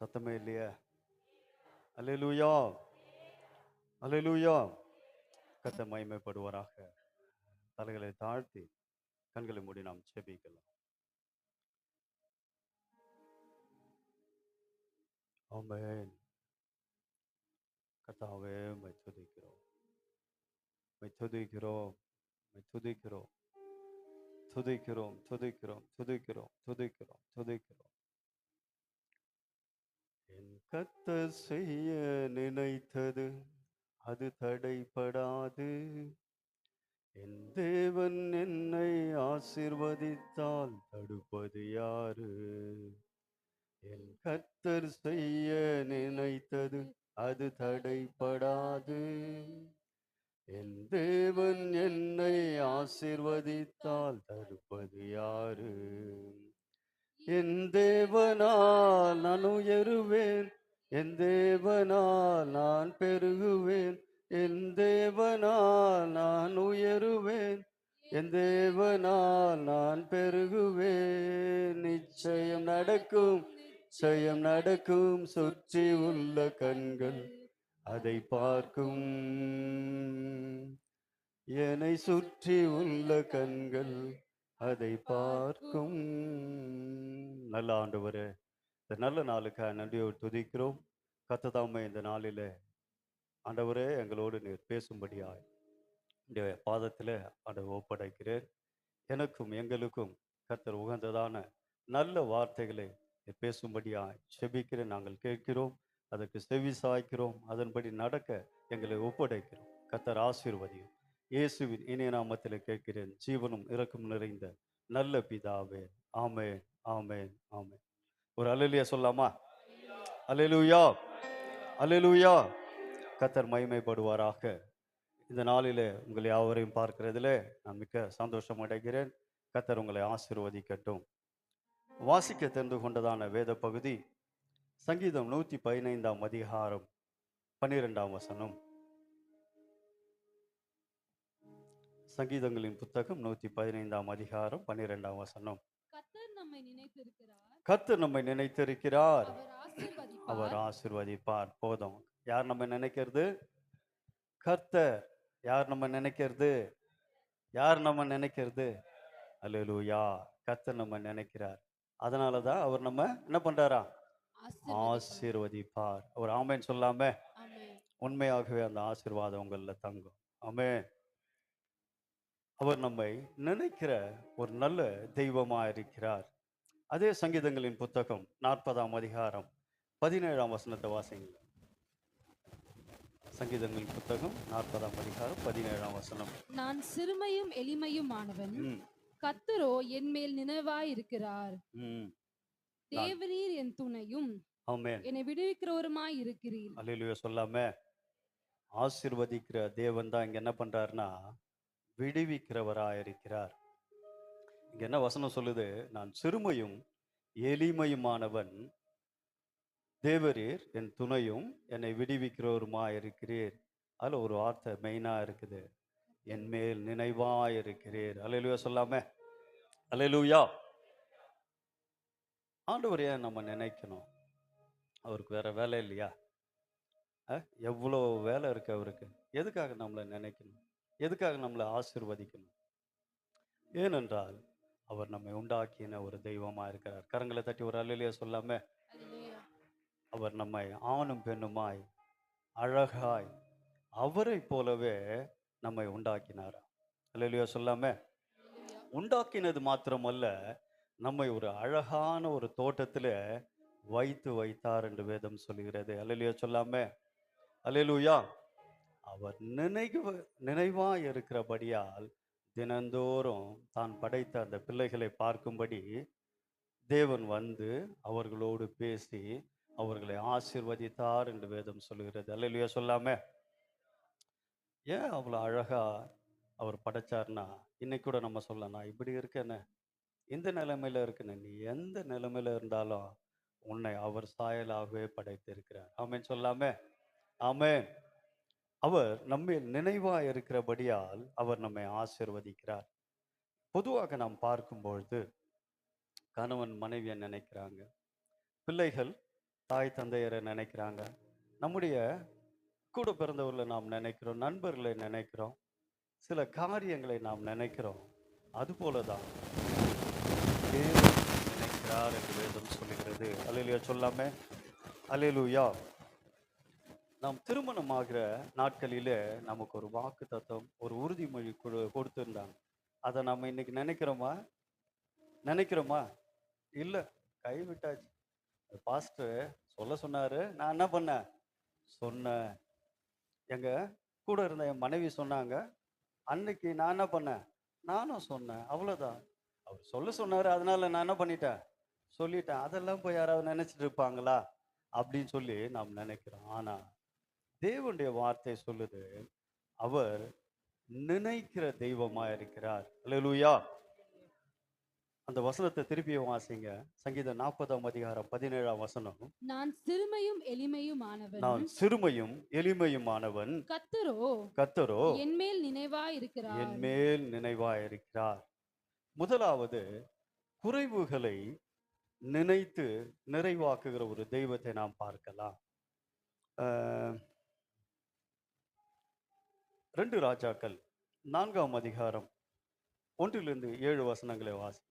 சத்தமே இல்லையே. அல்லேலூயா, அல்லேலூயா. கர்த்தர் மகிமைப்படுவாராக. தலைகளை தாழ்த்தி கண்களை மூடி நாம் ஜெபிக்கலாம். ஆமென். கர்த்தாவே உம்மை துதிக்கிறோம், உம்மை துதிக்கிறோம், உம்மை துதிக்கிறோம், துதிக்கிறோம், துதிக்கிறோம், துதிக்கிறோம், துதிக்கிறோம், துதிக்கிறோம். என் கர்த்தர் செய்ய நினைத்தது அது தடைபடாது. என் தேவன் என்னை ஆசீர்வதித்தால் தடுப்பது யாரு? என் கர்த்தர் செய்ய நினைத்தது அது தடைபடாது. என் தேவன் என்னை ஆசீர்வதித்தால் தடுப்பது யாரு? என் தேவனால் நான் உயருவேன், என் தேவனால் நான் பெருகுவேன், என் தேவனால் நான் உயருவேன், என் தேவனால் நான் பெருகுவேன். நிச்சயம் நடக்கும், நிச்சயம் நடக்கும், சுற்றி உள்ள கண்கள் அதை பார்க்கும். என்னை சுற்றி உள்ள கண்கள் அதை பார்க்கும். நல்ல ஆண்டவரே, இந்த நல்ல நாளுக்காக நன்றியோடு துதிக்கிறோம். கர்த்ததாமே இந்த நாளிலே ஆண்டவரே எங்களோடு நீர் பேசும்படியாய் இந்த பாதத்தில் ஆண்டவர் ஒப்படைக்கிறேன். எனக்கும் எங்களுக்கும் கர்த்தர் உகந்ததான நல்ல வார்த்தைகளை நீர் பேசும்படியாய் செபிக்கிறேன். நாங்கள் கேட்கிறோம், அதற்கு செவி சாய்க்கிறோம், அதன்படி நடக்க எங்களை ஒப்படைக்கிறோம். கர்த்தர் ஆசீர்வதியும். இயேசுவின் இனிய நாமத்தில் கேட்கிறேன், ஜீவனும் இரக்கம் நிறைந்த நல்ல பிதாவே. ஆமென், ஆமென், ஆமென். ஒரு அல்லேலூயா சொல்லாமா? அல்லேலூயா, அல்லேலூயா. கர்த்தர் மகிமைப்படுவாராக. இந்த நாளிலே உங்களை யாவரையும் பார்க்கிறதிலே நான் மிக்க சந்தோஷம் அடைகிறேன். கர்த்தர் உங்களை ஆசீர்வதிக்கட்டும். வாசிக்க தெரிந்து கொண்டதான வேத பகுதி சங்கீதம் 115 அதிகாரம் 12 வசனம். சங்கீதங்களின் புத்தகம் 115 அதிகாரம் 12 வசனம். கர்த்தர் நம்மை நினைத்திருக்கிறார், அவர் ஆசீர்வதிப்பார். போதும். யார் நம்ம நினைக்கிறது? கர்த்தர். யார் நம்ம நினைக்கிறது? யார் நம்ம நினைக்கிறது? அல்லேலூயா. கர்த்தர் நம்ம நினைக்கிறார். அதனாலதான் அவர் நம்ம என்ன பண்றாரா? ஆசீர்வதிப்பார். அவர் ஆமென் சொல்லாம உண்மையாகவே அந்த ஆசீர்வாதம் உங்கள தங்கும். ஆமென். அவர் நம்மை நினைக்கிற ஒரு நல்ல தெய்வமா இருக்கிறார். அதே சங்கீதங்களின் புத்தகம் 40 அதிகாரம் 17 வசனத்தை வாசிங்க. சங்கீதங்களின் புத்தகம் 40 அதிகாரம் 17 வசனம். நான் சிறுமையும் எளிமையுமானவன், கர்த்தரோ என் மேல் நினைவாயிருக்கிறார். தேவரீர் என் துணையும் என்னை விடுவிக்கிறவருமாய் இருக்கிறீர். அல்லேலூயா சொல்லாம ஆசீர்வதிக்கிற தேவன் தான் இங்க என்ன பண்றாருன்னா விடுவிக்கிறவராயிருக்கிறார். இங்க என்ன வசனம் சொல்லுது? நான் சிறுமையும் எளிமையுமானவன், தேவரீர் என் துணையும் என்னை விடுவிக்கிறவருமா இருக்கிறீர். அதுல ஒரு வார்த்தை மெயினா இருக்குது, என் மேல் நினைவாயிருக்கிறீர். அல்லேலூயா சொல்லாம அல்லேலூயா. ஆண்டவர் ஏன் நம்ம நினைக்கணும்? அவருக்கு வேற வேலை இல்லையா? எவ்வளோ வேலை இருக்கு அவருக்கு. எதுக்காக நம்மளை நினைக்கணும்? எதுக்காக நம்மளை ஆசீர்வதிக்கணும்? ஏனென்றால் அவர் நம்மை உண்டாக்கின ஒரு தெய்வமா இருக்கிறார். கரங்களை தட்டி ஒரு அல்லேலூயா சொல்லாம. அவர் நம்மை ஆணும் பெண்ணுமாய் அழகாய் அவரை போலவே நம்மை உண்டாக்கினார். அல்லேலூயா சொல்லாம. உண்டாக்கினது மாத்திரமல்ல, நம்மை ஒரு அழகான ஒரு தோட்டத்தில் வைத்து வைத்தார் என்று வேதம் சொல்லுகிறது. அல்லேலூயா சொல்லாம. அல்லேலூயா. அவர் நினைவா இருக்கிறபடியால் தினந்தோறும் தான் படைத்த அந்த பிள்ளைகளை பார்க்கும்படி தேவன் வந்து அவர்களோடு பேசி அவர்களை ஆசீர்வதித்தார் என்று வேதம் சொல்லுகிறது. அல்லேலூயா சொல்லாம. ஏன் அவ்வளோ அழகா அவர் படைச்சார்னா, இன்னைக்கு கூட நம்ம சொல்லலாம், நான் இப்படி இருக்கேன்னு, இந்த நிலைமையில இருக்குன்னு, நீ எந்த நிலைமையில இருந்தாலும் உன்னை அவர் சாயலாகவே படைத்திருக்கிறார். ஆமென் சொல்லாம. ஆமென். அவர் நம்மில் நினைவா இருக்கிறபடியால் அவர் நம்மை ஆசீர்வதிக்கிறார். பொதுவாக நாம் பார்க்கும் பொழுது கணவன் மனைவியை நினைக்கிறாங்க, பிள்ளைகள் தாய் தந்தையரை நினைக்கிறாங்க, நம்முடைய கூட பிறந்தவர்களை நாம் நினைக்கிறோம், நண்பர்களை நினைக்கிறோம், சில காரியங்களை நாம் நினைக்கிறோம். அதுபோல தான் தேவன் நினைக்கிறார் என்று வேதம் சொல்லுகிறது. அல்லேலூயா சொல்லாமே. அல்லேலூயா. நாம் திருமணமாகிற நாட்களிலே நமக்கு ஒரு வாக்கு தத்துவம், ஒரு உறுதிமொழி கொடுத்திருந்தாங்க. அதை நம்ம இன்னைக்கு நினைக்கிறோமா? இல்லை, கைவிட்டாச்சு. பாஸ்டர் சொல்ல சொன்னாரு, நான் என்ன பண்ணேன்? சொன்னேன். எங்க கூட இருந்த என் மனைவி சொன்னாங்க, அன்னைக்கு நான் என்ன பண்ணேன்? நானும் சொன்னேன். அவ்வளோதான். அவர் சொல்ல சொன்னாரு, அதனால நான் என்ன பண்ணிட்டேன்? சொல்லிட்டேன். அதெல்லாம் போய் யாராவது நினைச்சிட்டு இருப்பாங்களா அப்படின்னு சொல்லி நாம் நினைக்கிறோம். ஆனா தேவனுடைய வார்த்தை சொல்லுது, அவர் நினைக்கிற தெய்வமா இருக்கிறார். அல்லேலூயா. அந்த வசனத்தை திருப்பியும் வாசிங்க. சங்கீதம் 40ஆம் அதிகாரம் 17ஆம் வசனம். நான் சிறுமையும் எளிமையுமானவன். நான் சிறுமையும் எளிமையுமானவன். கர்த்தரோ என்மேல் நினைவாயிருக்கிறார். என்மேல் நினைவாயிருக்கிறார். முதலாவது, குறைவுகளை நினைத்து நிறைவாக்குகிற ஒரு தெய்வத்தை நாம் பார்க்கலாம். 2 ராஜாக்கள் 4ஆம் அதிகாரம் 1 7 வசனங்களை வாசி.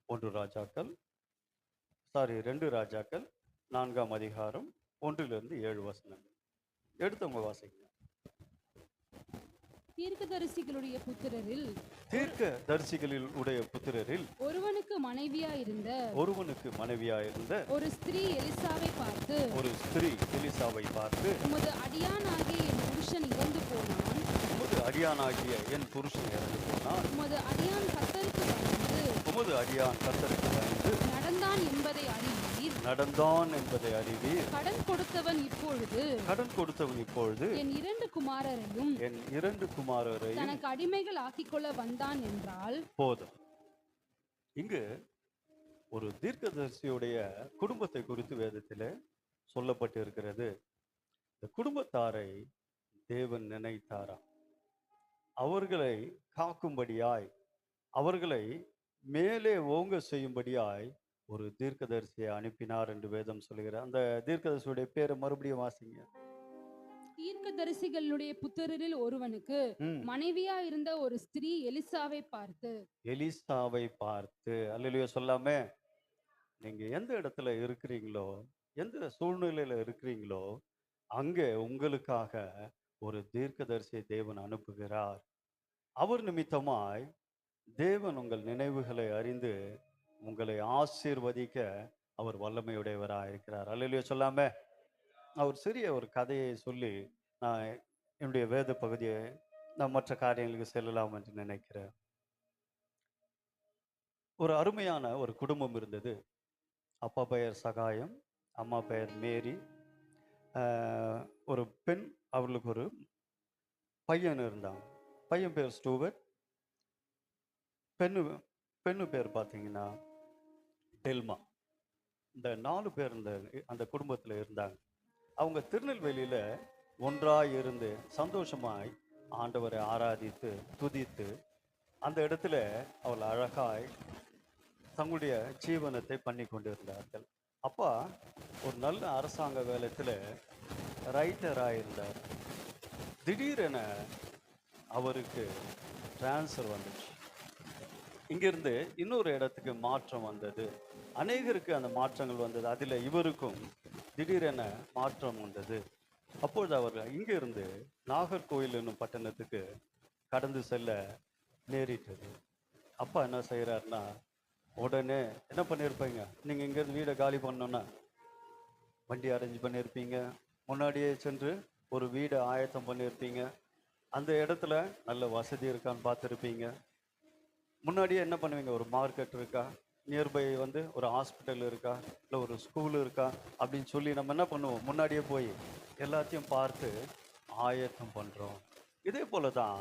2 ராஜாக்கள் 4ஆம் அதிகாரம் 1 7 வசனங்கள். எடுத்தவங்க வாசிங்க. தீர்க்கதரிசிகளுடைய புத்திரரில் ஒருவனுக்கு மனைவியாயிருந்த ஒரு ஸ்திரீ எலிசாவை பார்த்து, உமது அடியானாகிய என் புருஷன் இறந்து போனான். உமது அடியான் கர்த்தருக்கு பயந்து நடந்தான் என்பதை அறிவீர். கடன் கொடுத்தவன் இப்பொழுது என் 2 குமாரரையும் தனக்கு அடிமைகள் ஆக்கிக்கொள்ள வந்தான் என்றால் போதும். இங்கு ஒரு தீர்க்கதரிசியுடைய குடும்பத்தை குறித்து வேதத்திலே சொல்லப்பட்டு இருக்கிறது. இந்த குடும்பத்தாரை தேவன் நினைத்தாராம். அவர்களை காக்கும்படியாய், அவர்களை மேலே ஓங்க செய்யும்படியாய் ஒரு தீர்க்கதரிசியை அனுப்பினார் என்று வேதம் சொல்லுகிறார். அந்த தீர்க்கதரிசியுடைய பேரை மறுபடியும் வாசிங்க. தீர்க்கதரிசிகளுடைய புத்திரரில் ஒருவனுக்கு மனைவியா இருந்த ஒரு ஸ்திரீ எலிசாவை பார்த்து. அல்லேலூயா சொல்லாமே. நீங்க எந்த இடத்துல இருக்கிறீங்களோ, எந்த சூழ்நிலையில இருக்கிறீங்களோ, அங்கே உங்களுக்காக ஒரு தீர்க்கதரிசியை தேவன் அனுப்புகிறார். அவர் நிமித்தமாய் தேவன் உங்கள் நினைவுகளை அறிந்து உங்களை ஆசீர்வதிக்க அவர் வல்லமையுடையவராக இருக்கிறார். அல்லேலூயா சொல்லாமே. அவர் சிறிய ஒரு கதையை சொல்லி நான் என்னுடைய வேத பகுதியை நான் மற்ற காரியங்களுக்கு செல்லலாம் என்று நினைக்கிறேன். ஒரு அருமையான ஒரு குடும்பம் இருந்தது. அப்பா பெயர் சகாயம், அம்மா பெயர் மேரி. ஒரு பெண், அவர்களுக்கு ஒரு பையன் இருந்தாங்க. பையன் பேர் ஸ்டூவர்ட். பெண்ணு பேர் பார்த்தீங்கன்னா டெல்மா. இந்த 4 பேர் அந்த குடும்பத்தில் இருந்தாங்க. அவங்க திருநெல்வேலியில் ஒன்றாய் இருந்து சந்தோஷமாய் ஆண்டவரை ஆராதித்து துதித்து அந்த இடத்துல அவள் அழகாய் தங்களுடைய ஜீவனத்தை பண்ணி கொண்டிருந்தார்கள். அப்பா ஒரு நல்ல அரசாங்க வேலையில் ரைட்டராக இருந்தார். திடீரென அவருக்கு டிரான்ஸ்ஃபர் வந்துச்சு. இங்கிருந்து இன்னொரு இடத்துக்கு மாற்றம் வந்தது. அநேகருக்கு அந்த மாற்றங்கள் வந்தது. அதில் இவருக்கும் திடீரென மாற்றம் வந்தது. அப்பொழுது அவர் இங்கிருந்து நாகர்கோவில் என்னும் பட்டணத்துக்கு கடந்து செல்ல நேரிட்டது. அப்பா என்ன செய்கிறாருன்னா, உடனே என்ன பண்ணியிருப்பீங்க, நீங்கள் இங்கேருந்து வீடை காலி பண்ணோன்னா வண்டி அரேஞ்ச் பண்ணியிருப்பீங்க, முன்னாடியே சென்று ஒரு வீடை ஆயத்தம் பண்ணியிருப்பீங்க, அந்த இடத்துல நல்ல வசதி இருக்கான்னு பார்த்துருப்பீங்க. முன்னாடியே என்ன பண்ணுவீங்க, ஒரு மார்க்கெட் இருக்கா, நியர்பை ஒரு ஹாஸ்பிட்டல் இருக்கா, இல்லை ஒரு ஸ்கூல் இருக்கா அப்படின்னு சொல்லி நம்ம என்ன பண்ணுவோம், முன்னாடியே போய் எல்லாத்தையும் பார்த்து ஆயத்தம் பண்ணுறோம். இதே போல தான்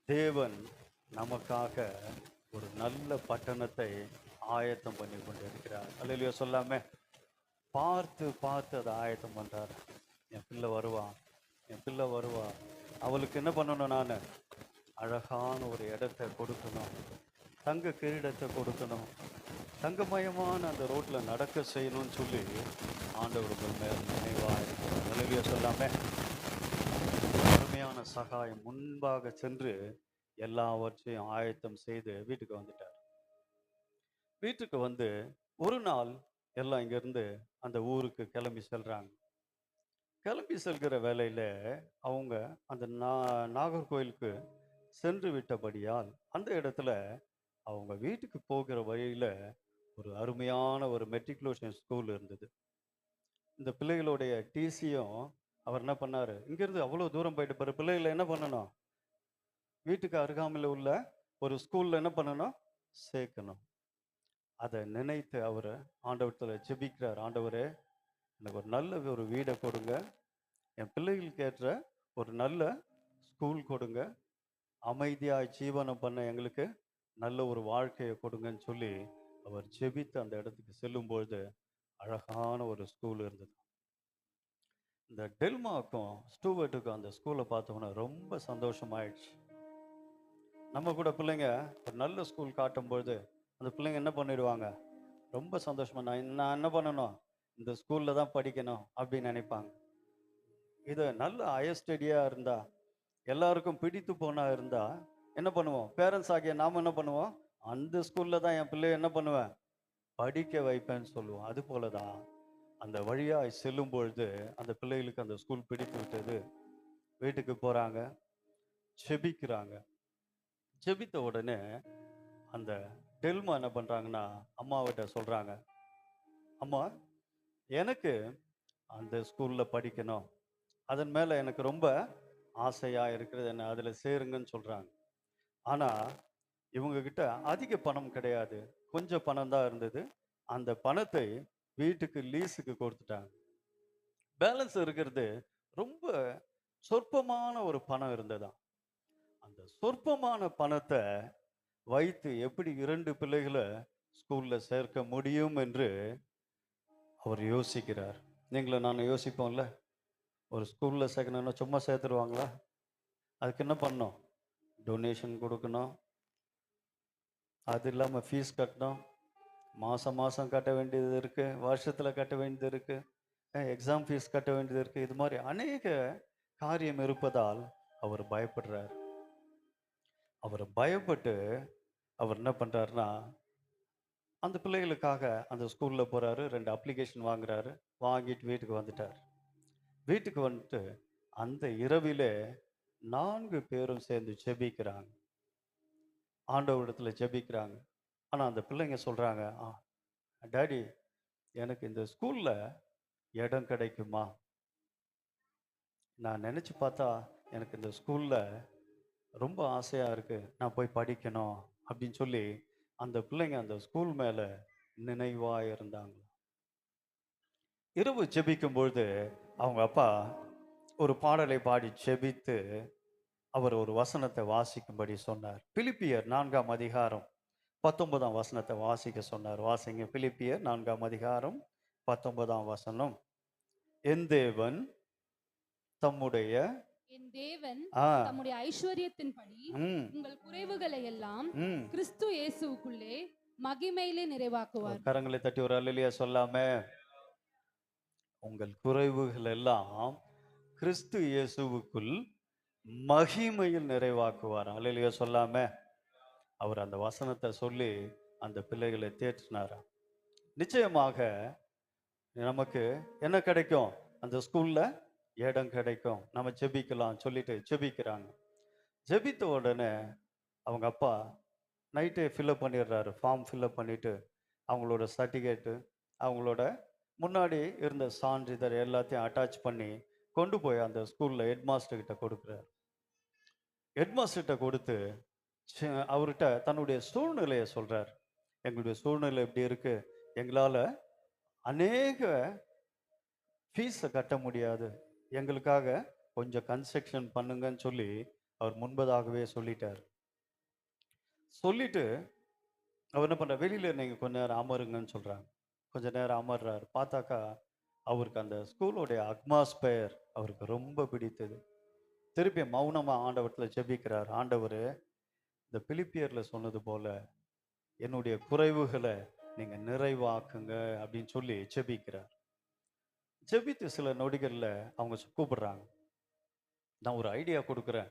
தேவன் நமக்காக ஒரு நல்ல பட்டணத்தை ஆயத்தம் பண்ணி கொண்டு இருக்கிறார். அல்லேலூயா சொல்லாமே. பார்த்து பார்த்து அதை ஆயத்தம் பண்ணுறார். என் பிள்ளை வருவா, அவளுக்கு என்ன பண்ணணும், நான் அழகான ஒரு இடத்தை கொடுக்கணும், தங்க கிரீடத்தை கொடுக்கணும், தங்கமயமான அந்த ரோட்ல நடக்க செய்யணும்னு சொல்லி ஆண்டவர் உங்கள் மேல் நினைவாக இருக்கிறார். ஹல்லேலூயா சொல்லாமே. அருமையான சகாயம் முன்பாக சென்று எல்லாவற்றையும் ஆயத்தம் செய்து வீட்டுக்கு வந்துட்டார். வீட்டுக்கு வந்து ஒரு நாள் எல்லாம் இங்கிருந்து அந்த ஊருக்கு கிளம்பி செல்றாங்க. கிளம்பி செல்கிற வேலையில அவங்க அந்த நாகர்கோயிலுக்கு சென்று விட்டபடியால் அந்த இடத்துல அவங்க வீட்டுக்கு போகிற வழியில ஒரு அருமையான ஒரு மெட்ரிகுலேஷன் ஸ்கூல் இருந்தது. இந்த பிள்ளைகளுடைய டிசியும் அவர் என்ன பண்ணாரு, இங்கிருந்து அவ்வளவு தூரம் போயிட்டு பாரு, பிள்ளைகளை என்ன பண்ணணும், வீட்டுக்கு அருகாமையில் உள்ள ஒரு ஸ்கூல்ல என்ன பண்ணணும், சேர்க்கணும். அதை நினைத்து அவர் ஆண்டவரத்துல ஜெபிக்கிறார். ஆண்டவரே, எனக்கு ஒரு நல்ல ஒரு வீடை கொடுங்க, என் பிள்ளைகளுக்கு ஏற்ற ஒரு நல்ல ஸ்கூல் கொடுங்க, அமைதியாய் ஜீவனம் பண்ண எங்களுக்கு நல்ல ஒரு வாழ்க்கையை கொடுங்கன்னு சொல்லி அவர் ஜெபித்து அந்த இடத்துக்கு செல்லும்பொழுது அழகான ஒரு ஸ்கூல் இருந்தது. இந்த டெல்மாக்கும் ஸ்டூவர்ட்டுக்கும் அந்த ஸ்கூலை பார்த்தோன்னா ரொம்ப சந்தோஷமாயிடுச்சு. நம்ம கூட பிள்ளைங்க ஒரு நல்ல ஸ்கூல் காட்டும்பொழுது அந்த பிள்ளைங்க என்ன பண்ணிடுவாங்க, ரொம்ப சந்தோஷமா நான் என்ன பண்ணணும், இந்த ஸ்கூலில் தான் படிக்கணும் அப்படின்னு நினைப்பாங்க. இது நல்ல ஹையர் ஸ்டடியாக இருந்தால், எல்லாருக்கும் பிடித்து போனா இருந்தால் என்ன பண்ணுவோம், பேரண்ட்ஸ் ஆகிய நாம் என்ன பண்ணுவோம், அந்த ஸ்கூலில் தான் என் பிள்ளைய என்ன பண்ணுவேன், படிக்க வைப்பேன்னு சொல்லுவோம். அது போல தான் அந்த வழியாக செல்லும் பொழுது அந்த பிள்ளைகளுக்கு அந்த ஸ்கூல் பிடித்து விட்டது. வீட்டுக்கு போகிறாங்க, செபிக்கிறாங்க. செபித்த உடனே அந்த டெல்மா என்ன பண்ணுறாங்கன்னா அம்மாவிட்ட சொல்கிறாங்க, அம்மா எனக்கு அந்த ஸ்கூலில் படிக்கணும், அதன் மேலே எனக்கு ரொம்ப ஆசையாக இருக்கிறது, என்ன அதில் சேருங்கன்னு சொல்கிறாங்க. ஆனால் இவங்கக்கிட்ட அதிக பணம் கிடையாது, கொஞ்சம் பணம் தான் இருந்தது. அந்த பணத்தை வீட்டுக்கு லீஸுக்கு கொடுத்துட்டாங்க. பேலன்ஸ் இருக்கிறது ரொம்ப சொற்பமான ஒரு பணம் இருந்ததா. அந்த சொற்பமான பணத்தை வைத்து எப்படி 2 பிள்ளைகளை ஸ்கூலில் சேர்க்க முடியும் என்று அவர் யோசிக்கிறார். நீங்களும் நான் யோசிப்போம்ல, ஒரு ஸ்கூலில் சேர்க்கணும்னா சும்மா சேர்த்துருவாங்களா? அதுக்கு என்ன பண்ணணும், டொனேஷன் கொடுக்கணும், அது இல்லாமல் ஃபீஸ் கட்டணும், மாதம் மாதம் கட்ட வேண்டியது இருக்குது, வருஷத்தில் கட்ட வேண்டியது இருக்குது, எக்ஸாம் ஃபீஸ் கட்ட வேண்டியது இருக்குது. இது மாதிரி அநேக காரியம் இருப்பதால் அவர் பயப்படுறார். அவர் பயப்பட்டு அவர் என்ன பண்ணுறாருன்னா அந்த பிள்ளைகளுக்காக அந்த ஸ்கூலில் போகிறாரு, 2 அப்ளிகேஷன் வாங்குறாரு, வாங்கிட்டு வீட்டுக்கு வந்துட்டார். வீட்டுக்கு வந்துட்டு அந்த இரவிலே 4 பேரும் சேர்ந்து ஜெபிக்கிறாங்க, ஆண்டவரிடத்துல ஜெபிக்கிறாங்க. ஆனால் அந்த பிள்ளைங்க சொல்கிறாங்க, டாடி எனக்கு இந்த ஸ்கூலில் இடம் கிடைக்குமா, நான் நினச்சி பார்த்தா எனக்கு இந்த ஸ்கூலில் ரொம்ப ஆசையாக இருக்குது, நான் போய் படிக்கணும் அப்படின்னு சொல்லி அந்த பிள்ளைங்க அந்த ஸ்கூல் மேலே நினைவாக இருந்தாங்க. இரவு ஜெபிக்கும்பொழுது அவங்க அப்பா ஒரு பாடலை பாடி ஜெபித்து அவர் ஒரு வசனத்தை வாசிக்கும்படி சொன்னார். பிலிப்பியர் 4ஆம் அதிகாரம் 19ஆம் வசனத்தை வாசிக்க சொன்னார். வாசிங்க, பிலிப்பியர் 4ஆம் அதிகாரம் 19ஆம் வசனம். என் தேவன் தம்முடைய என் தேவன் ஆ தம்முடைய ஐஸ்வர்யத்தின்படி ம் உங்கள் குறைவுகளை எல்லாம் ம் கிறிஸ்து இயேசுவுக்குள்ளே மகிமையிலே நிறைவாக்குவார். கரங்களை தட்டி ஒரு அல்லேலூயா சொல்லாமே. உங்கள் குறைவுகள் எல்லாம் கிறிஸ்து இயேசுவுக்குள் மகிமையில் நிறைவாக்குவார். அல்லேலூயா சொல்லாம அவர் அந்த வசனத்தை சொல்லி அந்த பிள்ளைகளை தேற்றினாரா. நிச்சயமாக நமக்கு என்ன கிடைக்கும், அந்த ஸ்கூல்ல இடம் கிடைக்கும், நம்ம ஜெபிக்கலாம் சொல்லிட்டு ஜெபிக்கிறாங்க. ஜெபித்த உடனே அவங்க அப்பா நைட்டே ஃபில்அப் பண்ணிடுறாரு, ஃபார்ம் ஃபில்அப் பண்ணிட்டு அவங்களோட சர்டிஃபிகேட்டு, அவங்களோட முன்னாடி இருந்த சான்றிதழ் எல்லாத்தையும் அட்டாச் பண்ணி கொண்டு போய் அந்த ஸ்கூலில் ஹெட்மாஸ்டர்கிட்ட கொடுக்குறாரு. ஹெட்மாஸ்டர்கிட்ட கொடுத்து அவர்கிட்ட தன்னுடைய சூழ்நிலையை சொல்கிறார். எங்களுடைய சூழ்நிலை எப்படி இருக்குது, எங்களால் அநேக ஃபீஸை கட்ட முடியாது, எங்களுக்காக கொஞ்சம் கன்ஸ்ட்ரக்ஷன் பண்ணுங்கன்னு சொல்லி அவர் முன்பதாகவே சொல்லிட்டார். சொல்லிட்டு அவர் என்ன பண்ணுற, வெளியில் நீங்கள் கொஞ்ச நேரம் அமருங்கன்னு சொல்கிறாங்க. கொஞ்ச நேரம் அமர்றார். பார்த்தாக்கா அவருக்கு அந்த ஸ்கூலோடைய அட்மாஸ்பியர் அவருக்கு ரொம்ப பிடித்தது. திருப்பி மௌனமாக ஆண்டவரத்தில் ஜெபிக்கிறார். ஆண்டவர் இந்த பிலிப்பியரில் சொன்னது போல என்னுடைய குறைவுகளை நீங்க நிறைவாக்குங்க அப்படின்னு சொல்லி ஜெபிக்கிறார். ஜெபித்து சில நொடிகள்ல அவங்க கூப்பிடுறாங்க. நான் ஒரு ஐடியா கொடுக்குறேன்.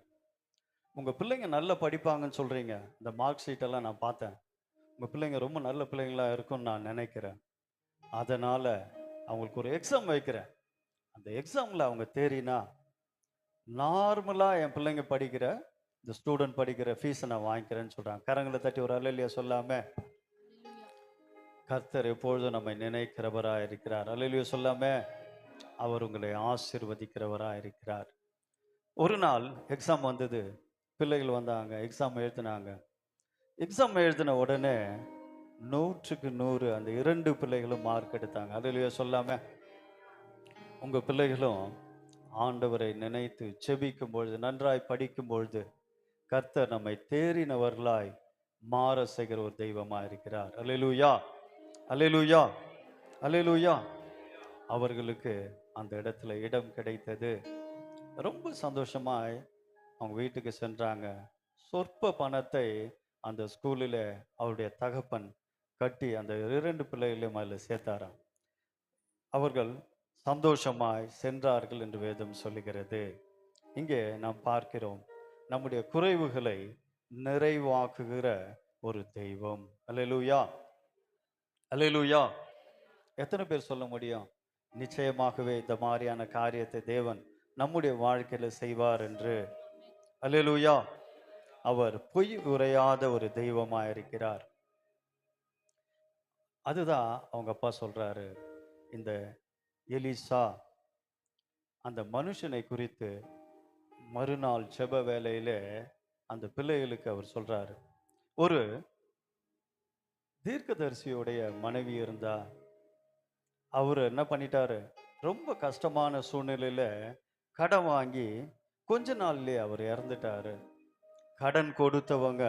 உங்க பிள்ளைங்க நல்லா படிப்பாங்கன்னு சொல்றீங்க. இந்த மார்க் ஷீட் எல்லாம் நான் பார்த்தேன். உங்க பிள்ளைங்க ரொம்ப நல்ல பிள்ளைங்களா இருக்கும்னு நான் நினைக்கிறேன். அதனால அவங்களுக்கு ஒரு எக்ஸாம் வைக்கிறேன். அந்த எக்ஸாம்ல அவங்க தேறினா நார்மலா என் பிள்ளைங்க படிக்கிற இந்த ஸ்டூடெண்ட் படிக்கிற ஃபீஸை நான் வாங்கிக்கிறேன்னு சொல்றாங்க. கரங்களை தட்டி ஒரு அல்லேலூயா சொல்லாம, கர்த்தர் எப்பொழுதும் நம்மை நினைக்கிறவராக இருக்கிறார். அல்லேலூயா சொல்லாம, அவர் உங்களை ஆசீர்வதிக்கிறவராக இருக்கிறார். ஒரு நாள் எக்ஸாம் வந்தது. பிள்ளைகள் வந்தாங்க, எக்ஸாம் எழுதினாங்க. எக்ஸாம் எழுதின உடனே 100க்கு 100 அந்த 2 பிள்ளைகளும் மார்க் எடுத்தாங்க. அல்லேலூயா சொல்லாம, உங்க பிள்ளைகளும் ஆண்டவரை நினைத்து செபிக்கும் பொழுது, நன்றாய் படிக்கும் பொழுது, கர்த்தர் நம்மை தேறினவர்களாய் மாற செய்கிற ஒரு தெய்வமா இருக்கிறார். அல்லேலூயா, அல்லேலூயா, அல்லேலூயா. அவர்களுக்கு அந்த இடத்துல இடம் கிடைத்தது. ரொம்ப சந்தோஷமாய் அவங்க வீட்டுக்கு சென்றாங்க. சொற்ப பணத்தை அந்த ஸ்கூலில் அவருடைய தகப்பன் கட்டி அந்த 2 பிள்ளைகளையும் அதில் சேர்த்தாராம். அவர்கள் சந்தோஷமாய் சென்றார்கள் என்று வேதம் சொல்லுகிறது. இங்கே நாம் பார்க்கிறோம், நம்முடைய குறைவுகளை நிறைவாக்குகிற ஒரு தெய்வம். அல்லேலூயா, அல்லேலூயா. எத்தனை பேர் சொல்ல முடியும் நிச்சயமாகவே இந்த மாதிரியான காரியத்தை தேவன் நம்முடைய வாழ்க்கையில செய்வார் என்று? அல்லேலூயா. அவர் பொய் உரையாத ஒரு தெய்வமா இருக்கிறார். அதுதான் அவங்க அப்பா சொல்றாரு. இந்த எலிசா அந்த மனுஷனை குறித்து மறுநாள் செப வேளையில அந்த பிள்ளைகளுக்கு அவர் சொல்றாரு, ஒரு தீர்க்கதரிசியுடைய மனைவி இருந்தா, அவரு என்ன பண்ணிட்டாரு, ரொம்ப கஷ்டமான சூழ்நிலையில கடன் வாங்கி கொஞ்ச நாள்லயே அவர் இறந்துட்டாரு. கடன் கொடுத்தவங்க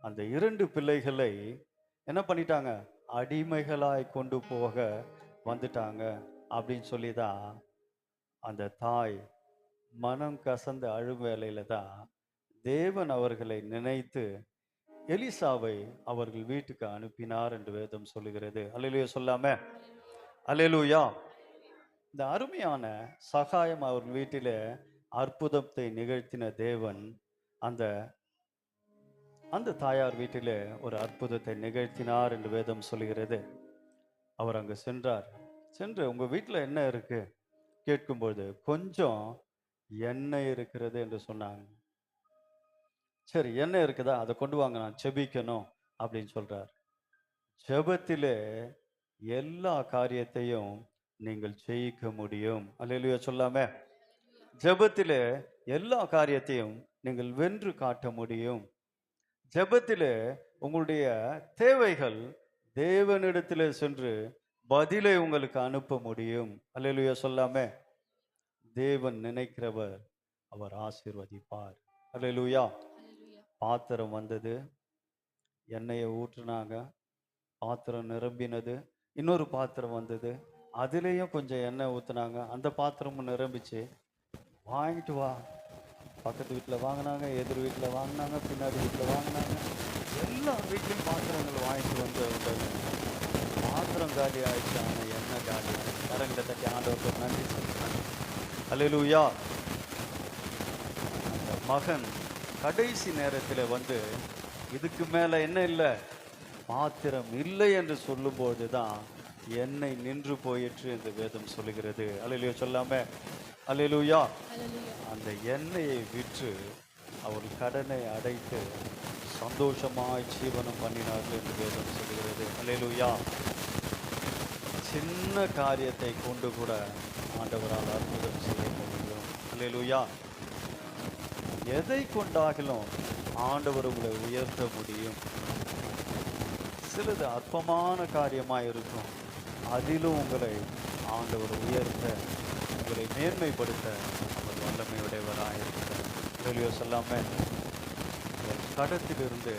அந்த 2 பிள்ளைகளை என்ன பண்ணிட்டாங்க, அடிமைகளாய் கொண்டு போக வந்துட்டாங்க அப்படின்னு சொல்லி தான் அந்த தாய் மனம் கசந்த அழும் வேளையில தான் தேவன் அவர்களை நினைத்து எலிசாவை அவர்கள் வீட்டுக்கு அனுப்பினார் என்று வேதம் சொல்லுகிறது. அல்லேலூயா சொல்லாம, அல்லேலூயா. இந்த அருமையான சகாயம் அவர்கள் வீட்டிலே அற்புதத்தை நிகழ்த்தின தேவன் அந்த அந்த தாயார் வீட்டிலே ஒரு அற்புதத்தை நிகழ்த்தினார் என்று வேதம் சொல்லுகிறது. அவர் அங்கு சென்றார். சென்று உங்க வீட்டில் என்ன இருக்கு கேட்கும்போது கொஞ்சம் எண்ணெய் இருக்கிறது என்று சொன்னாங்க. சரி, எண்ணெய் இருக்குதா, அதை கொண்டு வாங்க, நான் செபிக்கணும் அப்படின்னு சொல்றார். ஜெபத்திலே எல்லா காரியத்தையும் நீங்கள் ஜெயிக்க முடியும். அல்லேலூயா சொல்லாம, ஜெபத்திலே எல்லா காரியத்தையும் நீங்கள் வென்று காட்ட முடியும். ஜெபத்திலே உங்களுடைய தேவைகள் தேவனிடத்திலே சென்று பதிலை உங்களுக்கு அனுப்ப முடியும். அல்லேலூயா சொல்லாம, தேவன் நினைக்கிறவர் அவர் ஆசீர்வதிப்பார். அல்லேலூயா. பாத்திரம் வந்தது, எண்ணெயை ஊற்றுனாங்க, பாத்திரம் நிரம்பினது. இன்னொரு பாத்திரம் வந்தது, அதுலேயும் கொஞ்சம் எண்ணெய் ஊற்றுனாங்க, அந்த பாத்திரமும் நிரம்பிச்சு. வாங்கிட்டு வா. பக்கத்து வீட்டில் வாங்கினாங்க, எதிர் வீட்டில் வாங்கினாங்க, பின்னாடி வீட்டில் வாங்கினாங்க. எல்லா வீட்லையும் பாத்திரங்கள் வாங்கிட்டு வந்து பாத்திரம் காலி ஆயிடுச்சு, ஆனால் எண்ணெய் காலி ஆயிடுச்சு. கரங்களை தட்டி ஆண்டவருக்கு நன்றி சொல்லுங்க. அல்லேலூயா. அந்த மகன் கடைசி நேரத்தில் வந்து இதுக்கு மேலே என்ன இல்லை, பாத்திரம் இல்லை என்று சொல்லும்போது தான் எண்ணெய் நின்று போயிற்று என்று வேதம் சொல்லுகிறது. அல்லேலூயா சொல்லாம, அல்லேலூயா. அந்த எண்ணெயை விற்று அவர் கடனை அடைத்து சந்தோஷமாய் ஜீவனம் பண்ணினார்கள் என்று வேதம் சொல்லுகிறது. அல்லேலூயா. சின்ன காரியத்தை கொண்டு கூட ஆண்டவரால் அற்புதம் செய்ய முடியும். அல்லேலூயா. எதை கொண்டாகிலும் ஆண்டவர் உங்களை உயர்த்த முடியும். சிலது அற்பமான காரியமாக இருக்கும், அதிலும் உங்களை ஆண்டவர் உயர்த்த, உங்களை மேன்மைப்படுத்த அவர் வல்லமையுடையவராக இருக்கிறார். வெளியே சொல்லாம கடத்திலிருந்து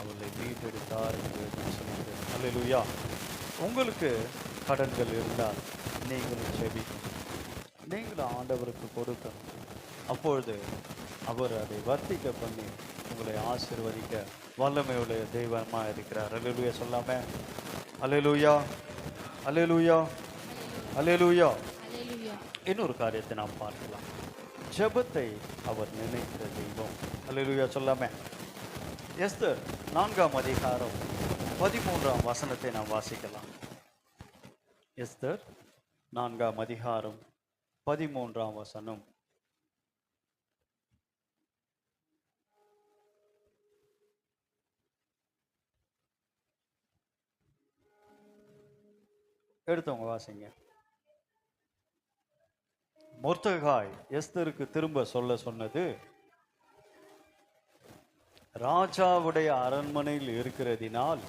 அவர்களை மீட்டெடுத்தார் என்று சொல்லுங்கள். அல்லேலூயா. உங்களுக்கு கடன்கள் இருந்தால் நீங்களும் செபிக்கணும், நீங்களும் ஆண்டவருக்கு கொடுக்கணும். அப்பொழுது அவர் அதை வர்த்திக்க பண்ணி உங்களை ஆசீர்வதிக்க வல்லமையுடைய தெய்வமாக இருக்கிறார். அல்லேலூயா சொல்லாம, அல்லேலூயா, அல்லேலூயா, அல்லேலூயா. அல்லேலூயா. இன்னொரு காரியத்தை நாம் பார்க்கலாம். ஜெபத்தை அவர் நினைக்கிற தெய்வம். அல்லேலூயா சொல்லாமே. எஸ்தர் 4ஆம் அதிகாரம் 13ஆம் வசனத்தை நாம் வாசிக்கலாம். எஸ்தர் 4ஆம் அதிகாரம் 13ஆம் வசனம். எடுத்தவங்க வாசிங்க. மொர்தெகாய் எஸ்தருக்கு திரும்ப சொல்ல சொன்னது, ராஜாவுடைய அரண்மனையில் இருக்கிறதினால்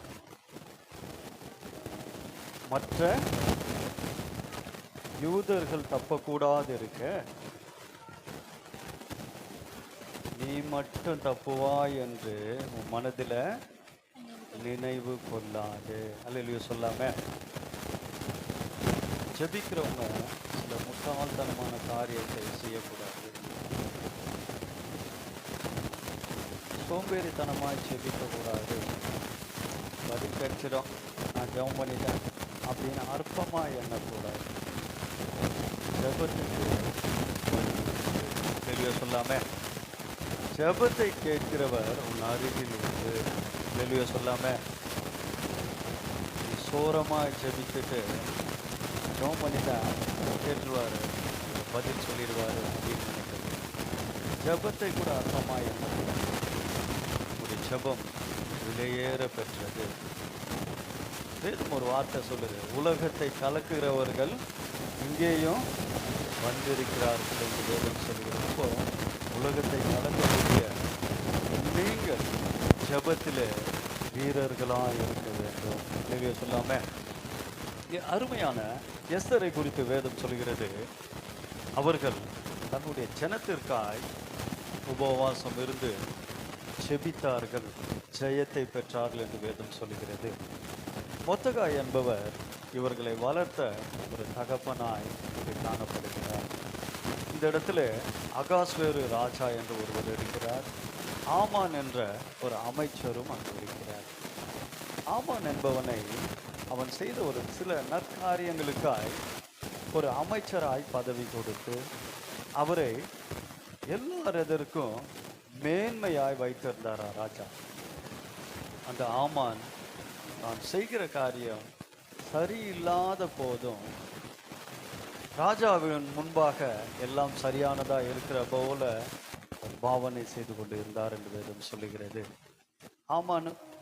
மற்ற யூதர்கள் தப்பக்கூடாது இருக்க நீ மட்டும் தப்புவாய் என்று உன் மனதில் நினைவு கொள்ளாது. அல்லேலூயா சொல்லாம. ஜெபிக்கிறவங்க சில முட்டாள்தனமான காரியத்தை செய்யக்கூடாது. சோம்பேறித்தனமாய் ஜெபிக்கக்கூடாது. பதில் கிடைச்சிடும், நான் ஜெபம் பண்ணிட்டேன் அப்படின்னு அற்பமாக எண்ணக்கூடாது. ஜெபத்துக்கு தெளிவாக சொல்லாம, ஜெபத்தை கேட்கிறவர் உன் அருகில் இருந்து. தெளிவாக சொல்லாம, நீ சோரமாக ஜெபிச்சுட்டு ஜெபம் பண்ணிட்டா கேட்டுருவார், பதில் சொல்லிடுவார் அப்படின்னு நினைக்கிறது. ஜெபத்தை கூட அர்த்தமாக எண்ணக்கூடாது. ஒரு ஜெபம் விலையேற பெற்றது. வேதம் ஒரு வார்த்தை சொல்லுது, உலகத்தை கலக்குகிறவர்கள் இங்கேயும் வந்திருக்கிறார்கள் என்று வேதம் சொல்லுகிறது. இப்போ உலகத்தை கலக்கக்கூடிய நீங்கள் ஜெபத்தில் வீரர்களாக இருக்க வேண்டும். தெளிவாக சொல்லாம, அருமையான எஸ்தரை குறித்து வேதம் சொல்கிறது, அவர்கள் தன்னுடைய ஜனத்திற்காய் உபவாசம் இருந்து செபித்தார்கள், ஜெயத்தை பெற்றார்கள் என்று வேதம் சொல்கிறது. மொர்தெகாய் என்பவர் இவர்களை வளர்த்த ஒரு தகப்பனாய் இங்கு காணப்படுகிறார். இந்த இடத்துல அகாஸ்வேரு ராஜா என்று ஒருவர் இருக்கிறார். ஆமான் என்ற ஒரு அமைச்சரும் அங்கு இருக்கிறார். ஆமான் என்பவனை அவன் செய்த ஒரு சில நற்காரியங்களுக்காய் ஒரு அமைச்சராய் பதவி கொடுத்து அவரை எல்லாரதற்கும் மேன்மையாய் வைத்திருந்தாரா ராஜா. அந்த ஆமான் தான் செய்கிற காரியம் சரியில்லாத போதும் ராஜாவின் முன்பாக எல்லாம் சரியானதா இருக்கிற போல ஒரு பாவனை செய்து கொண்டு இருந்தார் என்று வேதம் சொல்லுகிறது.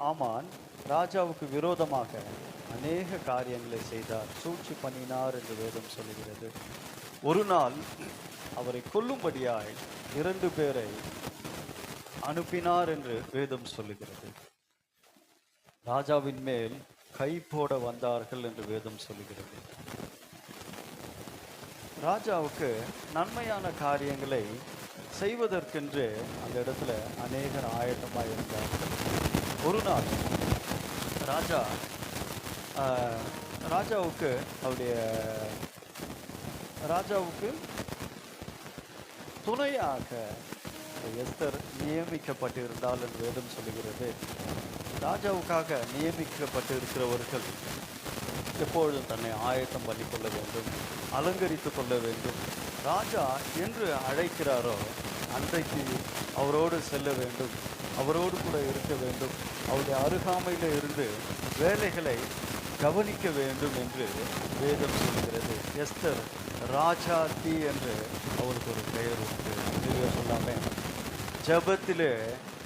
ஆமான் ராஜாவுக்கு விரோதமாக அநேக காரியங்களை செய்தார், சூழ்ச்சி பண்ணினார் என்று வேதம் சொல்லுகிறது. ஒரு நாள் அவரை கொல்லும்படியாய் 2 பேரை அனுப்பினார் என்று வேதம் சொல்லுகிறது. ராஜாவின் மேல் கை போட வந்தார்கள் என்று வேதம் சொல்லுகிறது. ராஜாவுக்கு நன்மையான காரியங்களை செய்வதற்கென்று அந்த இடத்துல அநேகர் ஆயத்தமாக இருந்தார்கள். ஒரு நாள் ராஜாவுக்கு துணையாக எஸ்தர் நியமிக்கப்பட்டிருந்தால் என்று வேதம் சொல்லுகிறது. ராஜாவுக்காக நியமிக்கப்பட்டு இருக்கிறவர்கள் எப்பொழுதும் தன்னை ஆயத்தம் பண்ணிக்கொள்ள வேண்டும், அலங்கரித்து கொள்ள வேண்டும். ராஜா என்று அழைக்கிறாரோ அன்றைக்கு அவரோடு செல்ல வேண்டும், அவரோடு கூட இருக்க வேண்டும், அவருடைய அருகாமையில் இருந்து வேலைகளை கவனிக்க வேண்டும் என்று வேதம் சொல்கிறது. எஸ்தர் ராஜாத்தி என்று அவருக்கு ஒரு பெயர் உண்டு. சொல்லாமே, ஜெபத்திலே